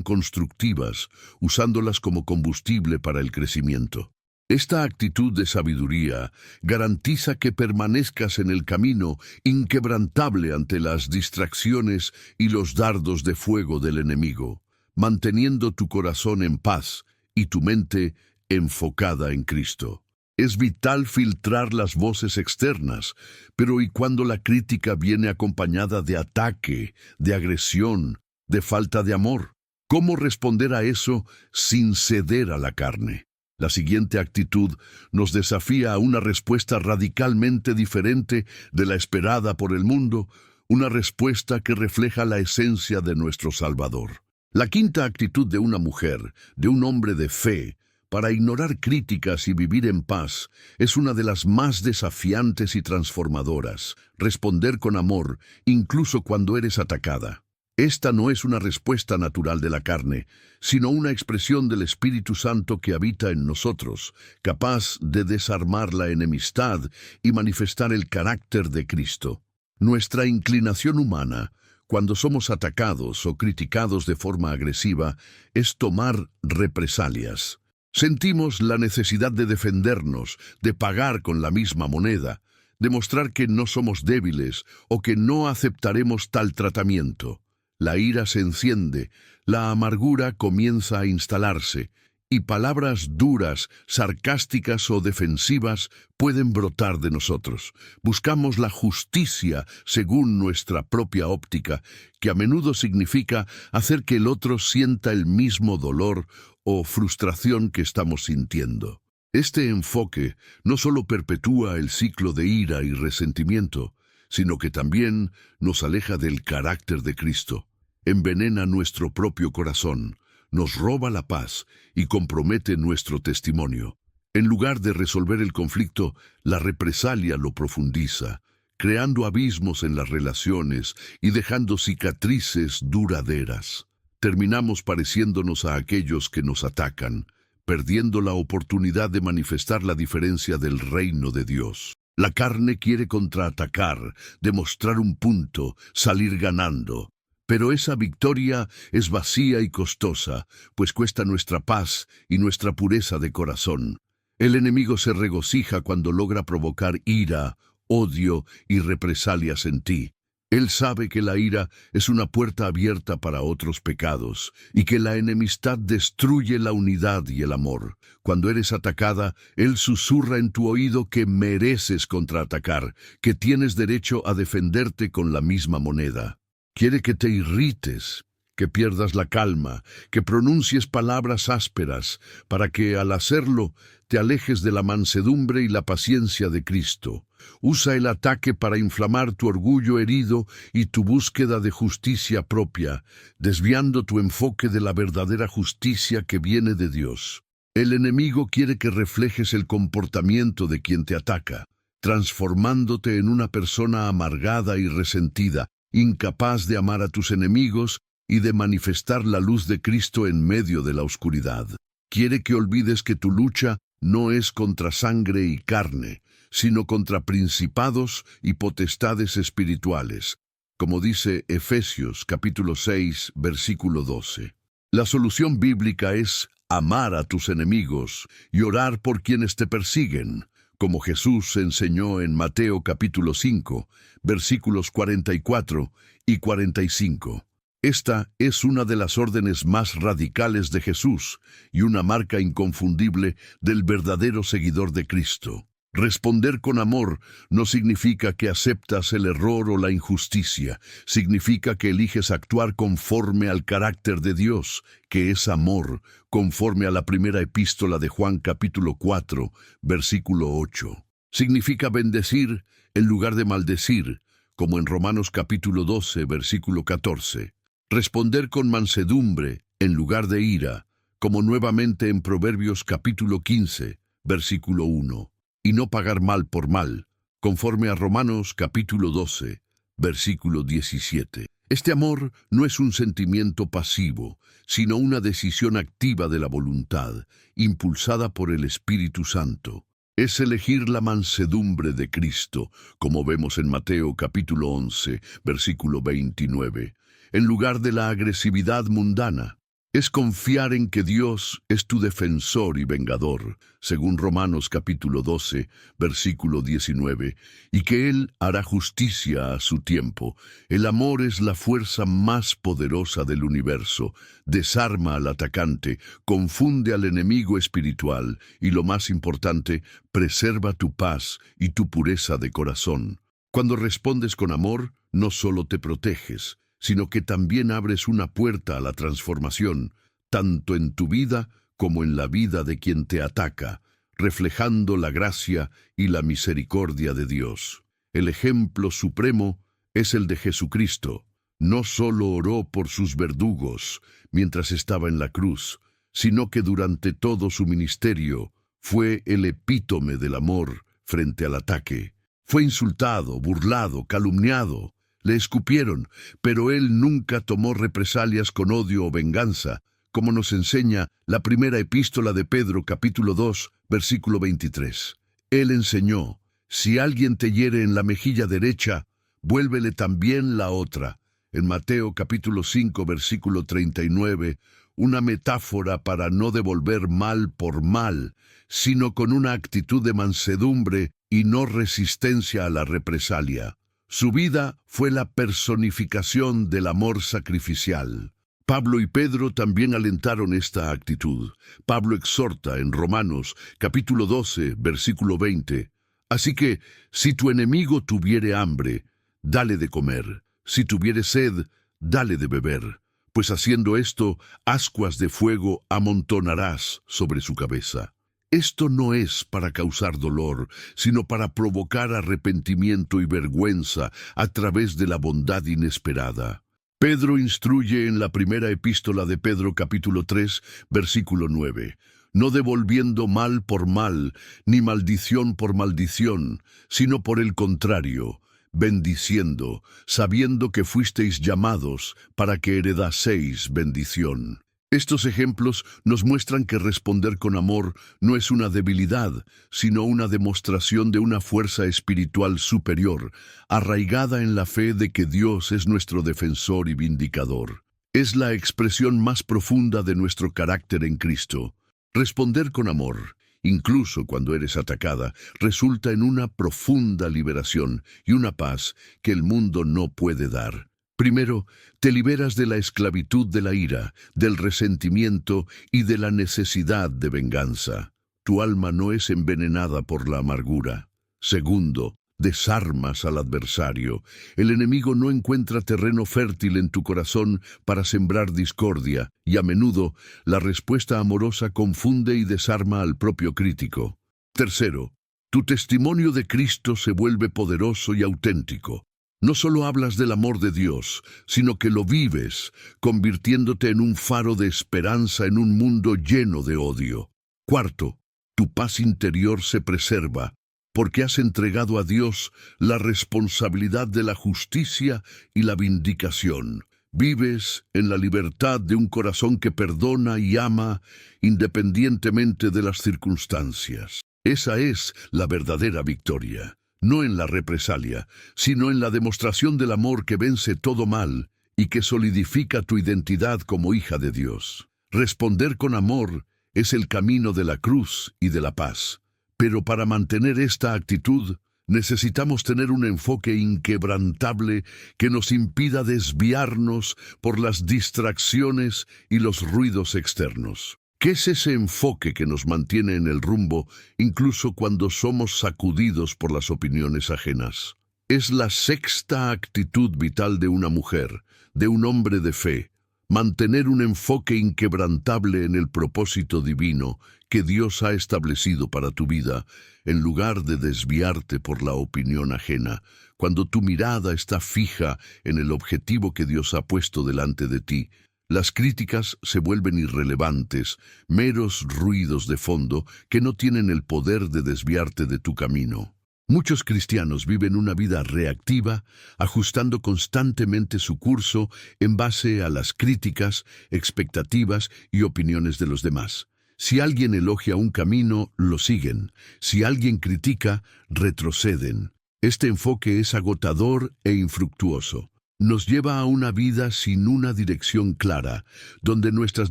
constructivas, usándolas como combustible para el crecimiento. Esta actitud de sabiduría garantiza que permanezcas en el camino inquebrantable ante las distracciones y los dardos de fuego del enemigo, manteniendo tu corazón en paz y tu mente enfocada en Cristo. Es vital filtrar las voces externas, pero ¿y cuando la crítica viene acompañada de ataque, de agresión, de falta de amor? ¿Cómo responder a eso sin ceder a la carne? La siguiente actitud nos desafía a una respuesta radicalmente diferente de la esperada por el mundo, una respuesta que refleja la esencia de nuestro Salvador. La quinta actitud de una mujer, de un hombre de fe, para ignorar críticas y vivir en paz, es una de las más desafiantes y transformadoras: responder con amor, incluso cuando eres atacada. Esta no es una respuesta natural de la carne, sino una expresión del Espíritu Santo que habita en nosotros, capaz de desarmar la enemistad y manifestar el carácter de Cristo. Nuestra inclinación humana, cuando somos atacados o criticados de forma agresiva, es tomar represalias. Sentimos la necesidad de defendernos, de pagar con la misma moneda, demostrar que no somos débiles o que no aceptaremos tal tratamiento. La ira se enciende, la amargura comienza a instalarse, y palabras duras, sarcásticas o defensivas pueden brotar de nosotros. Buscamos la justicia según nuestra propia óptica, que a menudo significa hacer que el otro sienta el mismo dolor o frustración que estamos sintiendo. Este enfoque no solo perpetúa el ciclo de ira y resentimiento, sino que también nos aleja del carácter de Cristo, envenena nuestro propio corazón, nos roba la paz y compromete nuestro testimonio. En lugar de resolver el conflicto, la represalia lo profundiza, creando abismos en las relaciones y dejando cicatrices duraderas. Terminamos pareciéndonos a aquellos que nos atacan, perdiendo la oportunidad de manifestar la diferencia del reino de Dios. La carne quiere contraatacar, demostrar un punto, salir ganando. Pero esa victoria es vacía y costosa, pues cuesta nuestra paz y nuestra pureza de corazón. El enemigo se regocija cuando logra provocar ira, odio y represalias en ti. Él sabe que la ira es una puerta abierta para otros pecados y que la enemistad destruye la unidad y el amor. Cuando eres atacada, Él susurra en tu oído que mereces contraatacar, que tienes derecho a defenderte con la misma moneda. Quiere que te irrites, que pierdas la calma, que pronuncies palabras ásperas, para que al hacerlo te alejes de la mansedumbre y la paciencia de Cristo. Usa el ataque para inflamar tu orgullo herido y tu búsqueda de justicia propia, desviando tu enfoque de la verdadera justicia que viene de Dios. El enemigo quiere que reflejes el comportamiento de quien te ataca, transformándote en una persona amargada y resentida, incapaz de amar a tus enemigos y de manifestar la luz de Cristo en medio de la oscuridad. Quiere que olvides que tu lucha no es contra sangre y carne, sino contra principados y potestades espirituales, como dice Efesios capítulo 6, versículo 12. La solución bíblica es amar a tus enemigos y orar por quienes te persiguen, como Jesús enseñó en Mateo capítulo 5, versículos 44 y 45. Esta es una de las órdenes más radicales de Jesús y una marca inconfundible del verdadero seguidor de Cristo. Responder con amor no significa que aceptas el error o la injusticia, significa que eliges actuar conforme al carácter de Dios, que es amor, conforme a la primera epístola de Juan capítulo 4, versículo 8. Significa bendecir en lugar de maldecir, como en Romanos capítulo 12, versículo 14. Responder con mansedumbre en lugar de ira, como nuevamente en Proverbios capítulo 15, versículo 1. Y no pagar mal por mal, conforme a Romanos capítulo 12, versículo 17. Este amor no es un sentimiento pasivo, sino una decisión activa de la voluntad, impulsada por el Espíritu Santo. Es elegir la mansedumbre de Cristo, como vemos en Mateo capítulo 11, versículo 29, en lugar de la agresividad mundana. Es confiar en que Dios es tu defensor y vengador, según Romanos capítulo 12, versículo 19, y que Él hará justicia a su tiempo. El amor es la fuerza más poderosa del universo, desarma al atacante, confunde al enemigo espiritual y, lo más importante, preserva tu paz y tu pureza de corazón. Cuando respondes con amor, no solo te proteges, sino que también abres una puerta a la transformación, tanto en tu vida como en la vida de quien te ataca, reflejando la gracia y la misericordia de Dios. El ejemplo supremo es el de Jesucristo. No solo oró por sus verdugos mientras estaba en la cruz, sino que durante todo su ministerio fue el epítome del amor frente al ataque. Fue insultado, burlado, calumniado. Le escupieron, pero él nunca tomó represalias con odio o venganza, como nos enseña la primera epístola de Pedro, capítulo 2, versículo 23. Él enseñó, si alguien te hiere en la mejilla derecha, vuélvele también la otra. En Mateo, capítulo 5, versículo 39, una metáfora para no devolver mal por mal, sino con una actitud de mansedumbre y no resistencia a la represalia. Su vida fue la personificación del amor sacrificial. Pablo y Pedro también alentaron esta actitud. Pablo exhorta en Romanos, capítulo 12, versículo 20. Así que, si tu enemigo tuviere hambre, dale de comer. Si tuviere sed, dale de beber. Pues haciendo esto, ascuas de fuego amontonarás sobre su cabeza. Esto no es para causar dolor, sino para provocar arrepentimiento y vergüenza a través de la bondad inesperada. Pedro instruye en la primera epístola de Pedro capítulo 3, versículo 9, no devolviendo mal por mal, ni maldición por maldición, sino por el contrario, bendiciendo, sabiendo que fuisteis llamados para que heredaseis bendición. Estos ejemplos nos muestran que responder con amor no es una debilidad, sino una demostración de una fuerza espiritual superior, arraigada en la fe de que Dios es nuestro defensor y vindicador. Es la expresión más profunda de nuestro carácter en Cristo. Responder con amor, incluso cuando eres atacada, resulta en una profunda liberación y una paz que el mundo no puede dar. Primero, te liberas de la esclavitud de la ira, del resentimiento y de la necesidad de venganza. Tu alma no es envenenada por la amargura. Segundo, desarmas al adversario. El enemigo no encuentra terreno fértil en tu corazón para sembrar discordia, y a menudo la respuesta amorosa confunde y desarma al propio crítico. Tercero, tu testimonio de Cristo se vuelve poderoso y auténtico. No solo hablas del amor de Dios, sino que lo vives, convirtiéndote en un faro de esperanza en un mundo lleno de odio. Cuarto, tu paz interior se preserva, porque has entregado a Dios la responsabilidad de la justicia y la vindicación. Vives en la libertad de un corazón que perdona y ama independientemente de las circunstancias. Esa es la verdadera victoria, no en la represalia, sino en la demostración del amor que vence todo mal y que solidifica tu identidad como hija de Dios. Responder con amor es el camino de la cruz y de la paz. Pero para mantener esta actitud, necesitamos tener un enfoque inquebrantable que nos impida desviarnos por las distracciones y los ruidos externos. ¿Qué es ese enfoque que nos mantiene en el rumbo incluso cuando somos sacudidos por las opiniones ajenas? Es la sexta actitud vital de una mujer, de un hombre de fe. Mantener un enfoque inquebrantable en el propósito divino que Dios ha establecido para tu vida, en lugar de desviarte por la opinión ajena, cuando tu mirada está fija en el objetivo que Dios ha puesto delante de ti. Las críticas se vuelven irrelevantes, meros ruidos de fondo que no tienen el poder de desviarte de tu camino. Muchos cristianos viven una vida reactiva, ajustando constantemente su curso en base a las críticas, expectativas y opiniones de los demás. Si alguien elogia un camino, lo siguen. Si alguien critica, retroceden. Este enfoque es agotador e infructuoso. Nos lleva a una vida sin una dirección clara, donde nuestras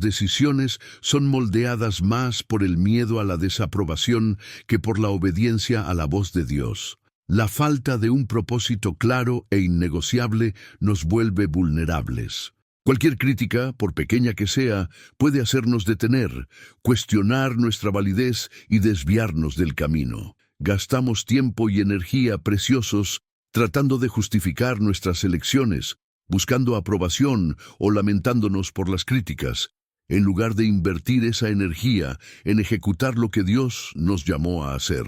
decisiones son moldeadas más por el miedo a la desaprobación que por la obediencia a la voz de Dios. La falta de un propósito claro e innegociable nos vuelve vulnerables. Cualquier crítica, por pequeña que sea, puede hacernos detener, cuestionar nuestra validez y desviarnos del camino. Gastamos tiempo y energía preciosos tratando de justificar nuestras elecciones, buscando aprobación o lamentándonos por las críticas, en lugar de invertir esa energía en ejecutar lo que Dios nos llamó a hacer.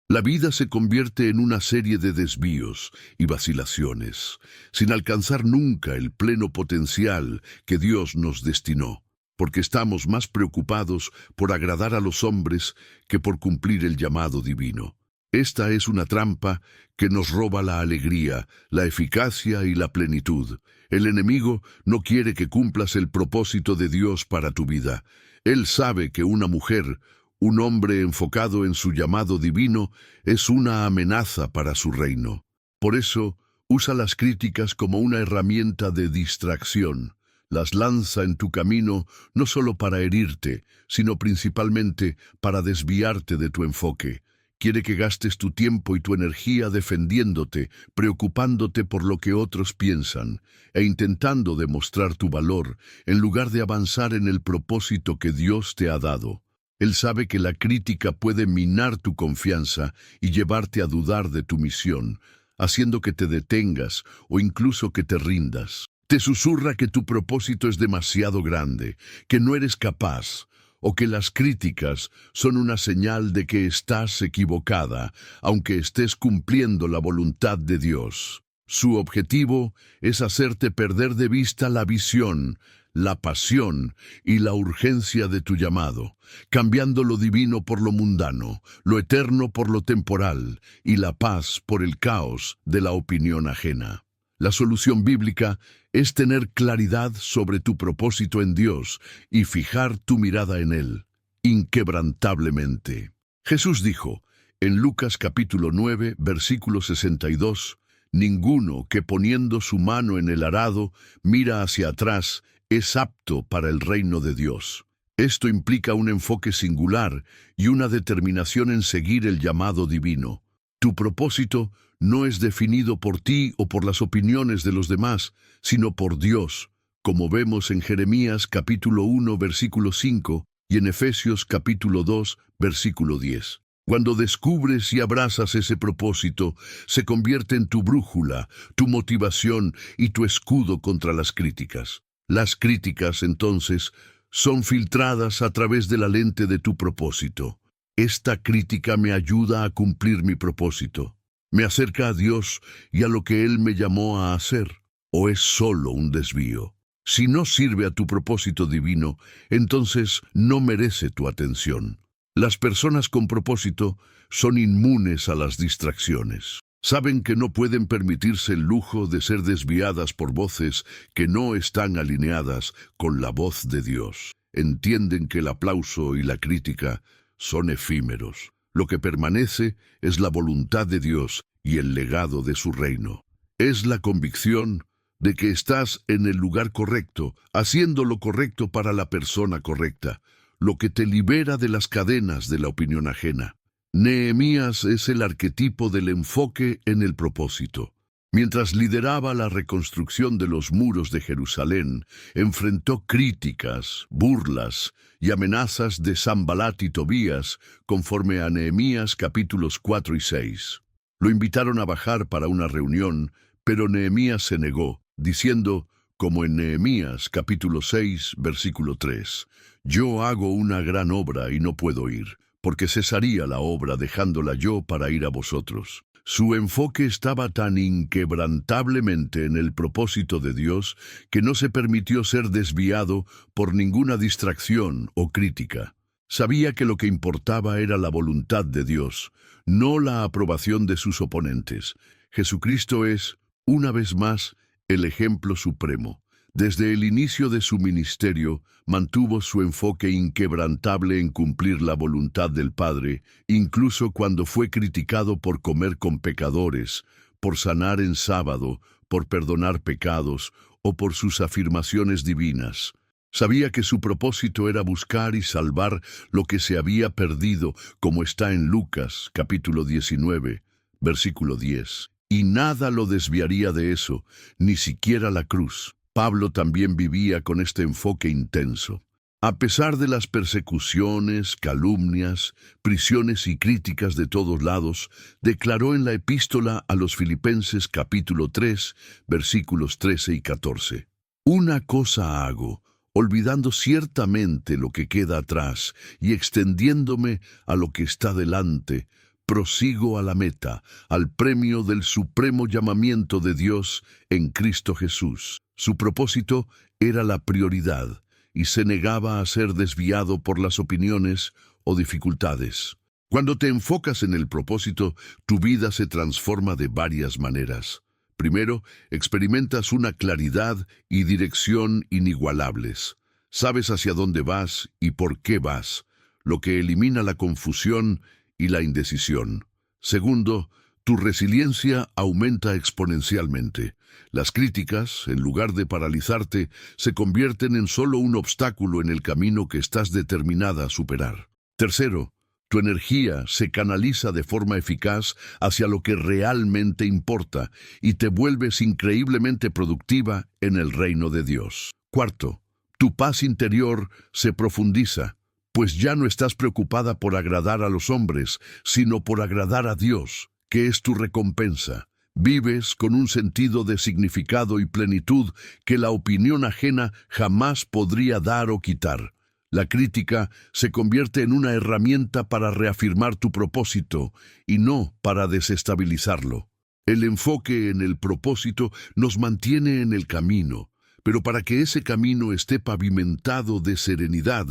La vida se convierte en una serie de desvíos y vacilaciones, sin alcanzar nunca el pleno potencial que Dios nos destinó, porque estamos más preocupados por agradar a los hombres que por cumplir el llamado divino. Esta es una trampa que nos roba la alegría, la eficacia y la plenitud. El enemigo no quiere que cumplas el propósito de Dios para tu vida. Él sabe que una mujer, un hombre enfocado en su llamado divino, es una amenaza para su reino. Por eso, usa las críticas como una herramienta de distracción. Las lanza en tu camino no solo para herirte, sino principalmente para desviarte de tu enfoque. Quiere que gastes tu tiempo y tu energía defendiéndote, preocupándote por lo que otros piensan, e intentando demostrar tu valor, en lugar de avanzar en el propósito que Dios te ha dado. Él sabe que la crítica puede minar tu confianza y llevarte a dudar de tu misión, haciendo que te detengas o incluso que te rindas. Te susurra que tu propósito es demasiado grande, que no eres capaz, o que las críticas son una señal de que estás equivocada, aunque estés cumpliendo la voluntad de Dios. Su objetivo es hacerte perder de vista la visión, la pasión y la urgencia de tu llamado, cambiando lo divino por lo mundano, lo eterno por lo temporal y la paz por el caos de la opinión ajena. La solución bíblica es tener claridad sobre tu propósito en Dios y fijar tu mirada en Él, inquebrantablemente. Jesús dijo, en Lucas capítulo 9, versículo 62, «Ninguno que poniendo su mano en el arado mira hacia atrás es apto para el reino de Dios». Esto implica un enfoque singular y una determinación en seguir el llamado divino. Tu propósito no es definido por ti o por las opiniones de los demás, sino por Dios, como vemos en Jeremías capítulo 1, versículo 5 y en Efesios capítulo 2, versículo 10. Cuando descubres y abrazas ese propósito, se convierte en tu brújula, tu motivación y tu escudo contra las críticas. Las críticas, entonces, son filtradas a través de la lente de tu propósito. Esta crítica me ayuda a cumplir mi propósito. ¿Me acerca a Dios y a lo que Él me llamó a hacer? ¿O es solo un desvío? Si no sirve a tu propósito divino, entonces no merece tu atención. Las personas con propósito son inmunes a las distracciones. Saben que no pueden permitirse el lujo de ser desviadas por voces que no están alineadas con la voz de Dios. Entienden que el aplauso y la crítica son efímeros. Lo que permanece es la voluntad de Dios y el legado de su reino. Es la convicción de que estás en el lugar correcto, haciendo lo correcto para la persona correcta, lo que te libera de las cadenas de la opinión ajena. Nehemías es el arquetipo del enfoque en el propósito. Mientras lideraba la reconstrucción de los muros de Jerusalén, enfrentó críticas, burlas y amenazas de Sanbalat y Tobías, conforme a Nehemías capítulos 4 y 6. Lo invitaron a bajar para una reunión, pero Nehemías se negó, diciendo, como en Nehemías capítulo 6, versículo 3, «Yo hago una gran obra y no puedo ir, porque cesaría la obra dejándola yo para ir a vosotros». Su enfoque estaba tan inquebrantablemente en el propósito de Dios que no se permitió ser desviado por ninguna distracción o crítica. Sabía que lo que importaba era la voluntad de Dios, no la aprobación de sus oponentes. Jesucristo es, una vez más, el ejemplo supremo. Desde el inicio de su ministerio, mantuvo su enfoque inquebrantable en cumplir la voluntad del Padre, incluso cuando fue criticado por comer con pecadores, por sanar en sábado, por perdonar pecados o por sus afirmaciones divinas. Sabía que su propósito era buscar y salvar lo que se había perdido, como está en Lucas, capítulo 19, versículo 10. Y nada lo desviaría de eso, ni siquiera la cruz. Pablo también vivía con este enfoque intenso. A pesar de las persecuciones, calumnias, prisiones y críticas de todos lados, declaró en la epístola a los Filipenses capítulo 3, versículos 13 y 14. «Una cosa hago, olvidando ciertamente lo que queda atrás y extendiéndome a lo que está delante, prosigo a la meta, al premio del supremo llamamiento de Dios en Cristo Jesús». Su propósito era la prioridad y se negaba a ser desviado por las opiniones o dificultades. Cuando te enfocas en el propósito, tu vida se transforma de varias maneras. Primero, experimentas una claridad y dirección inigualables. Sabes hacia dónde vas y por qué vas, lo que elimina la confusión y la indecisión. Segundo, tu resiliencia aumenta exponencialmente. Las críticas, en lugar de paralizarte, se convierten en solo un obstáculo en el camino que estás determinada a superar. Tercero, tu energía se canaliza de forma eficaz hacia lo que realmente importa y te vuelves increíblemente productiva en el reino de Dios. Cuarto, tu paz interior se profundiza, pues ya no estás preocupada por agradar a los hombres, sino por agradar a Dios, que es tu recompensa. Vives con un sentido de significado y plenitud que la opinión ajena jamás podría dar o quitar. La crítica se convierte en una herramienta para reafirmar tu propósito y no para desestabilizarlo. El enfoque en el propósito nos mantiene en el camino, pero para que ese camino esté pavimentado de serenidad,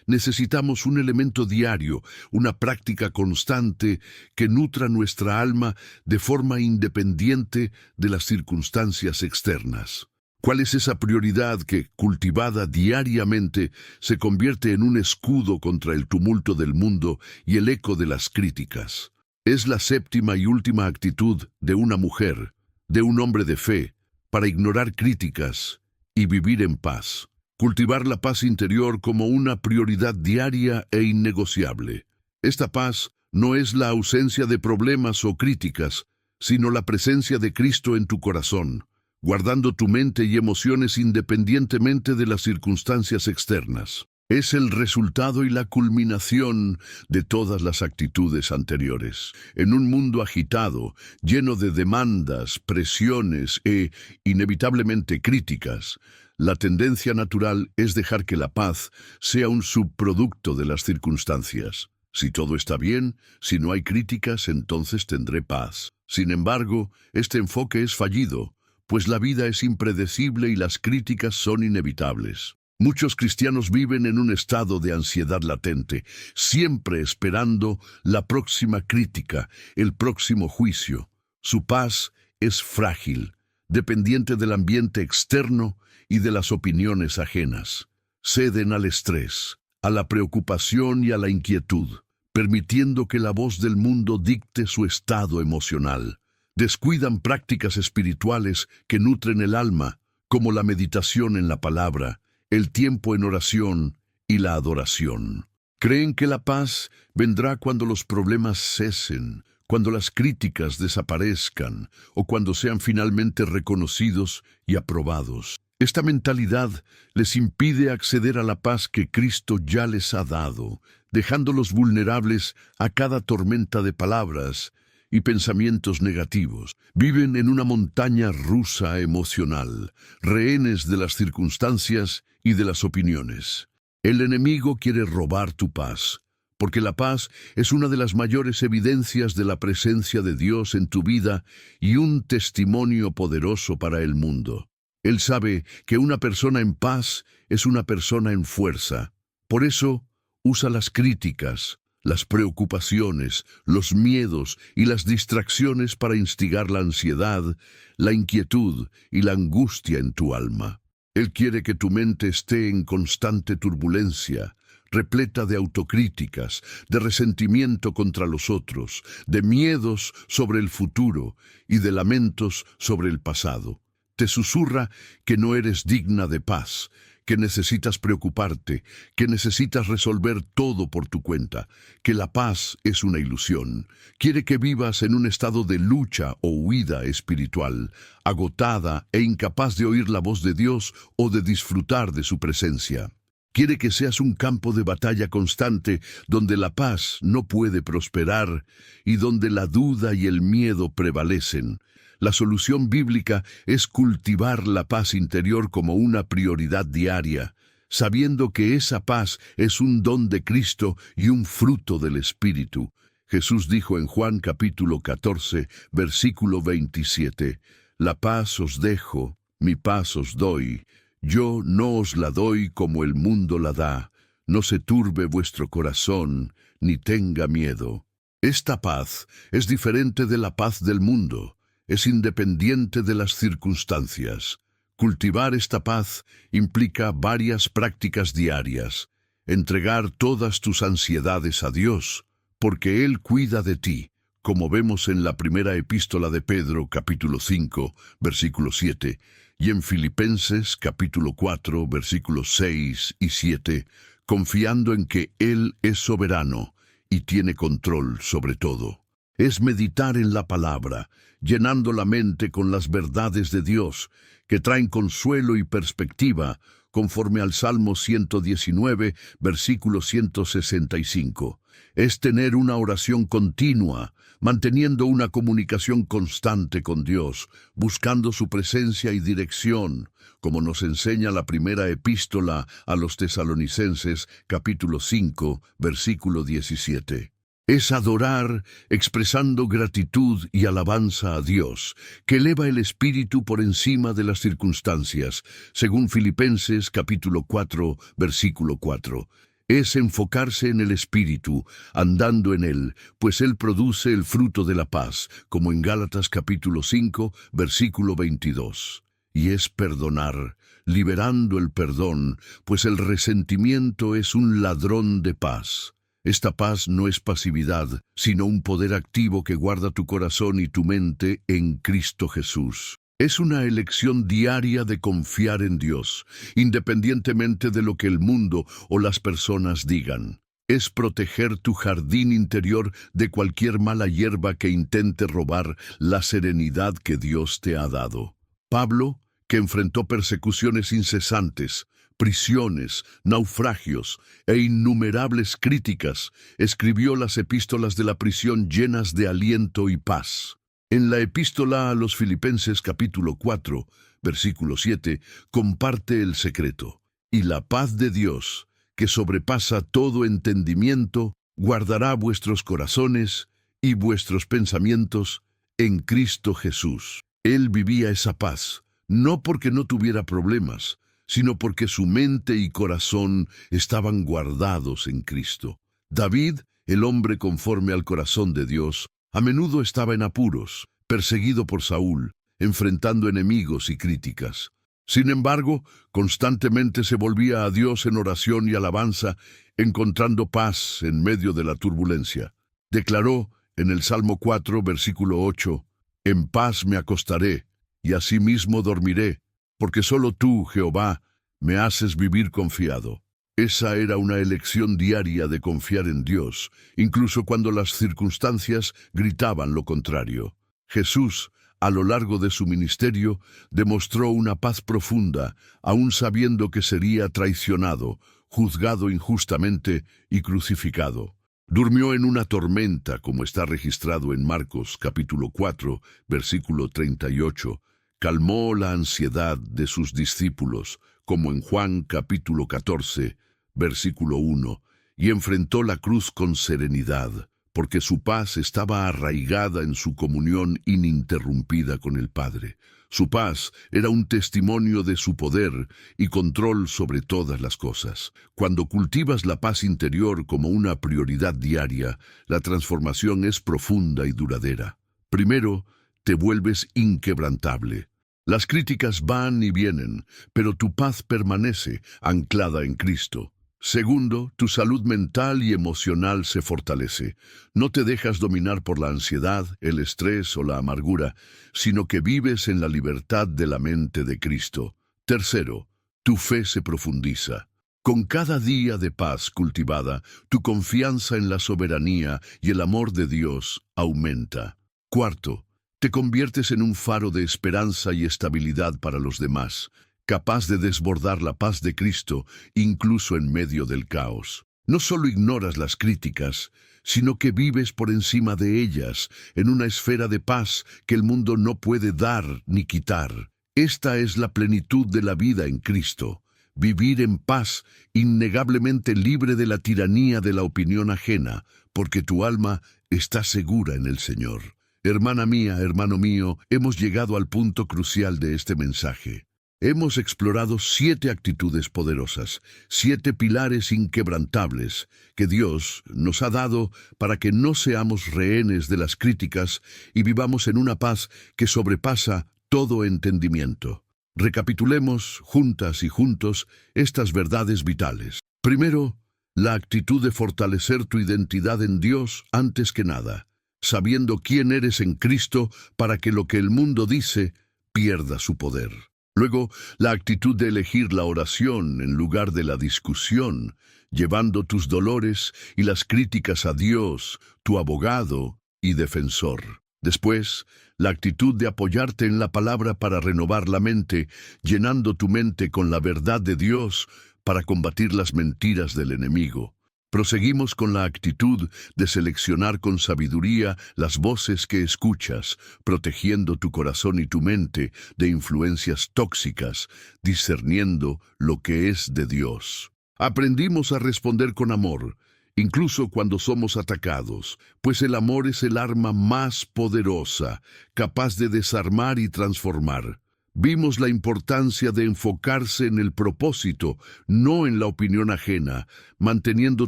necesitamos un elemento diario, una práctica constante que nutra nuestra alma de forma independiente de las circunstancias externas. ¿Cuál es esa prioridad que, cultivada diariamente, se convierte en un escudo contra el tumulto del mundo y el eco de las críticas? Es la séptima y última actitud de una mujer, de un hombre de fe, para ignorar críticas y vivir en paz. Cultivar la paz interior como una prioridad diaria e innegociable. Esta paz no es la ausencia de problemas o críticas, sino la presencia de Cristo en tu corazón, guardando tu mente y emociones independientemente de las circunstancias externas. Es el resultado y la culminación de todas las actitudes anteriores. En un mundo agitado, lleno de demandas, presiones e, inevitablemente, críticas, la tendencia natural es dejar que la paz sea un subproducto de las circunstancias. Si todo está bien, si no hay críticas, entonces tendré paz. Sin embargo, este enfoque es fallido, pues la vida es impredecible y las críticas son inevitables. Muchos cristianos viven en un estado de ansiedad latente, siempre esperando la próxima crítica, el próximo juicio. Su paz es frágil, dependiente del ambiente externo y de las opiniones ajenas. Ceden al estrés, a la preocupación y a la inquietud. permitiendo que la voz del mundo dicte su estado emocional. Descuidan prácticas espirituales que nutren el alma, como la meditación en la palabra, el tiempo en oración y la adoración. Creen que la paz vendrá cuando los problemas cesen, cuando las críticas desaparezcan o cuando sean finalmente reconocidos y aprobados. Esta mentalidad les impide acceder a la paz que Cristo ya les ha dado, dejándolos vulnerables a cada tormenta de palabras y pensamientos negativos. Viven en una montaña rusa emocional, rehenes de las circunstancias y de las opiniones. El enemigo quiere robar tu paz, porque la paz es una de las mayores evidencias de la presencia de Dios en tu vida y un testimonio poderoso para el mundo. Él sabe que una persona en paz es una persona en fuerza. Por eso, usa las críticas, las preocupaciones, los miedos y las distracciones para instigar la ansiedad, la inquietud y la angustia en tu alma. Él quiere que tu mente esté en constante turbulencia, repleta de autocríticas, de resentimiento contra los otros, de miedos sobre el futuro y de lamentos sobre el pasado. Te susurra que no eres digna de paz, que necesitas preocuparte, que necesitas resolver todo por tu cuenta, que la paz es una ilusión. Quiere que vivas en un estado de lucha o huida espiritual, agotada e incapaz de oír la voz de Dios o de disfrutar de su presencia. Quiere que seas un campo de batalla constante donde la paz no puede prosperar y donde la duda y el miedo prevalecen. La solución bíblica es cultivar la paz interior como una prioridad diaria, sabiendo que esa paz es un don de Cristo y un fruto del Espíritu. Jesús dijo en Juan capítulo 14, versículo 27, «La paz os dejo, mi paz os doy. Yo no os la doy como el mundo la da. No se turbe vuestro corazón, ni tenga miedo». Esta paz es diferente de la paz del mundo. Es independiente de las circunstancias. Cultivar esta paz implica varias prácticas diarias. Entregar todas tus ansiedades a Dios, porque Él cuida de ti, como vemos en la primera epístola de Pedro, capítulo 5, versículo 7, y en Filipenses, capítulo 4, versículos 6 y 7, confiando en que Él es soberano y tiene control sobre todo. Es meditar en la palabra, llenando la mente con las verdades de Dios, que traen consuelo y perspectiva, conforme al Salmo 119, versículo 165. Es tener una oración continua, manteniendo una comunicación constante con Dios, buscando su presencia y dirección, como nos enseña la primera epístola a los Tesalonicenses, capítulo 5, versículo 17. Es adorar expresando gratitud y alabanza a Dios, que eleva el espíritu por encima de las circunstancias, según Filipenses capítulo 4, versículo 4. Es enfocarse en el espíritu, andando en él, pues él produce el fruto de la paz, como en Gálatas capítulo 5, versículo 22. Y es perdonar, liberando el perdón, pues el resentimiento es un ladrón de paz. Esta paz no es pasividad, sino un poder activo que guarda tu corazón y tu mente en Cristo Jesús. Es una elección diaria de confiar en Dios, independientemente de lo que el mundo o las personas digan. Es proteger tu jardín interior de cualquier mala hierba que intente robar la serenidad que Dios te ha dado. Pablo, que enfrentó persecuciones incesantes, prisiones, naufragios e innumerables críticas, escribió las epístolas de la prisión llenas de aliento y paz. En la epístola a los Filipenses capítulo 4, versículo 7, comparte el secreto. Y la paz de Dios, que sobrepasa todo entendimiento, guardará vuestros corazones y vuestros pensamientos en Cristo Jesús. Él vivía esa paz, no porque no tuviera problemas, sino porque su mente y corazón estaban guardados en Cristo. David, el hombre conforme al corazón de Dios, a menudo estaba en apuros, perseguido por Saúl, enfrentando enemigos y críticas. Sin embargo, constantemente se volvía a Dios en oración y alabanza, encontrando paz en medio de la turbulencia. Declaró en el Salmo 4, versículo 8, «En paz me acostaré, y asimismo dormiré, porque solo tú, Jehová, me haces vivir confiado». Esa era una elección diaria de confiar en Dios, incluso cuando las circunstancias gritaban lo contrario. Jesús, a lo largo de su ministerio, demostró una paz profunda, aun sabiendo que sería traicionado, juzgado injustamente y crucificado. Durmió en una tormenta, como está registrado en Marcos capítulo 4, versículo 38. Calmó la ansiedad de sus discípulos, como en Juan capítulo 14, versículo 1, y enfrentó la cruz con serenidad, porque su paz estaba arraigada en su comunión ininterrumpida con el Padre. Su paz era un testimonio de su poder y control sobre todas las cosas. Cuando cultivas la paz interior como una prioridad diaria, la transformación es profunda y duradera. Primero, te vuelves inquebrantable. Las críticas van y vienen, pero tu paz permanece anclada en Cristo. Segundo, tu salud mental y emocional se fortalece. No te dejas dominar por la ansiedad, el estrés o la amargura, sino que vives en la libertad de la mente de Cristo. Tercero, tu fe se profundiza. Con cada día de paz cultivada, tu confianza en la soberanía y el amor de Dios aumenta. Cuarto, te conviertes en un faro de esperanza y estabilidad para los demás, capaz de desbordar la paz de Cristo incluso en medio del caos. No solo ignoras las críticas, sino que vives por encima de ellas, en una esfera de paz que el mundo no puede dar ni quitar. Esta es la plenitud de la vida en Cristo. Vivir en paz, innegablemente libre de la tiranía de la opinión ajena, porque tu alma está segura en el Señor. Hermana mía, hermano mío, hemos llegado al punto crucial de este mensaje. Hemos explorado 7 actitudes poderosas, 7 pilares inquebrantables que Dios nos ha dado para que no seamos rehenes de las críticas y vivamos en una paz que sobrepasa todo entendimiento. Recapitulemos juntas y juntos estas verdades vitales. Primero, la actitud de fortalecer tu identidad en Dios antes que nada, sabiendo quién eres en Cristo para que lo que el mundo dice pierda su poder. Luego, la actitud de elegir la oración en lugar de la discusión, llevando tus dolores y las críticas a Dios, tu abogado y defensor. Después, la actitud de apoyarte en la palabra para renovar la mente, llenando tu mente con la verdad de Dios para combatir las mentiras del enemigo. Proseguimos con la actitud de seleccionar con sabiduría las voces que escuchas, protegiendo tu corazón y tu mente de influencias tóxicas, discerniendo lo que es de Dios. Aprendimos a responder con amor, incluso cuando somos atacados, pues el amor es el arma más poderosa, capaz de desarmar y transformar. Vimos la importancia de enfocarse en el propósito, no en la opinión ajena, manteniendo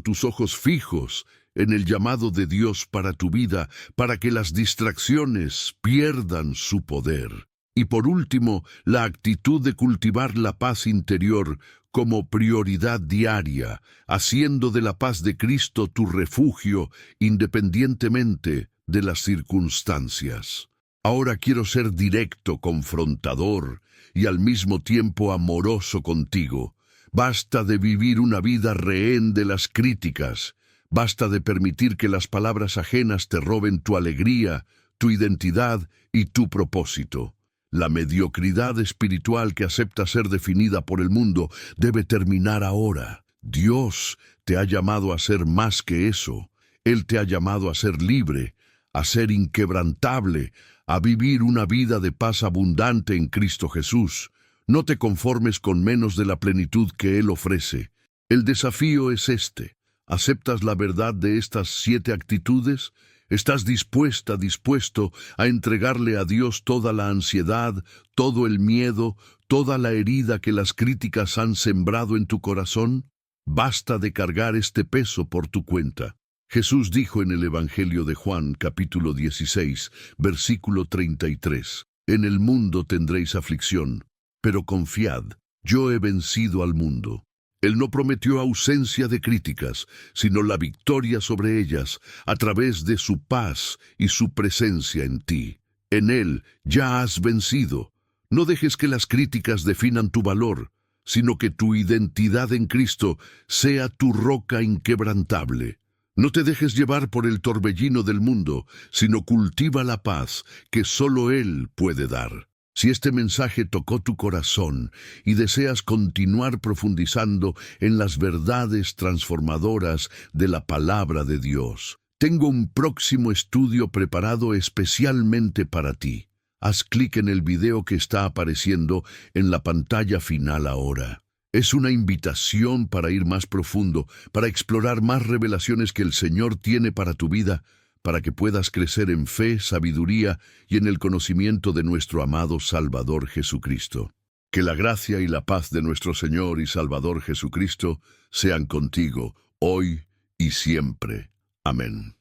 tus ojos fijos en el llamado de Dios para tu vida, para que las distracciones pierdan su poder. Y por último, la actitud de cultivar la paz interior como prioridad diaria, haciendo de la paz de Cristo tu refugio independientemente de las circunstancias. Ahora quiero ser directo, confrontador y al mismo tiempo amoroso contigo. Basta de vivir una vida rehén de las críticas. Basta de permitir que las palabras ajenas te roben tu alegría, tu identidad y tu propósito. La mediocridad espiritual que acepta ser definida por el mundo debe terminar ahora. Dios te ha llamado a ser más que eso. Él te ha llamado a ser libre, a ser inquebrantable, a vivir una vida de paz abundante en Cristo Jesús. No te conformes con menos de la plenitud que Él ofrece. El desafío es este. ¿Aceptas la verdad de estas 7 actitudes? ¿Estás dispuesto a entregarle a Dios toda la ansiedad, todo el miedo, toda la herida que las críticas han sembrado en tu corazón? Basta de cargar este peso por tu cuenta. Jesús dijo en el Evangelio de Juan, capítulo 16, versículo 33, «En el mundo tendréis aflicción, pero confiad, yo he vencido al mundo». Él no prometió ausencia de críticas, sino la victoria sobre ellas a través de su paz y su presencia en ti. En Él ya has vencido. No dejes que las críticas definan tu valor, sino que tu identidad en Cristo sea tu roca inquebrantable. No te dejes llevar por el torbellino del mundo, sino cultiva la paz que solo Él puede dar. Si este mensaje tocó tu corazón y deseas continuar profundizando en las verdades transformadoras de la palabra de Dios, tengo un próximo estudio preparado especialmente para ti. Haz clic en el video que está apareciendo en la pantalla final ahora. Es una invitación para ir más profundo, para explorar más revelaciones que el Señor tiene para tu vida, para que puedas crecer en fe, sabiduría y en el conocimiento de nuestro amado Salvador Jesucristo. Que la gracia y la paz de nuestro Señor y Salvador Jesucristo sean contigo, hoy y siempre. Amén.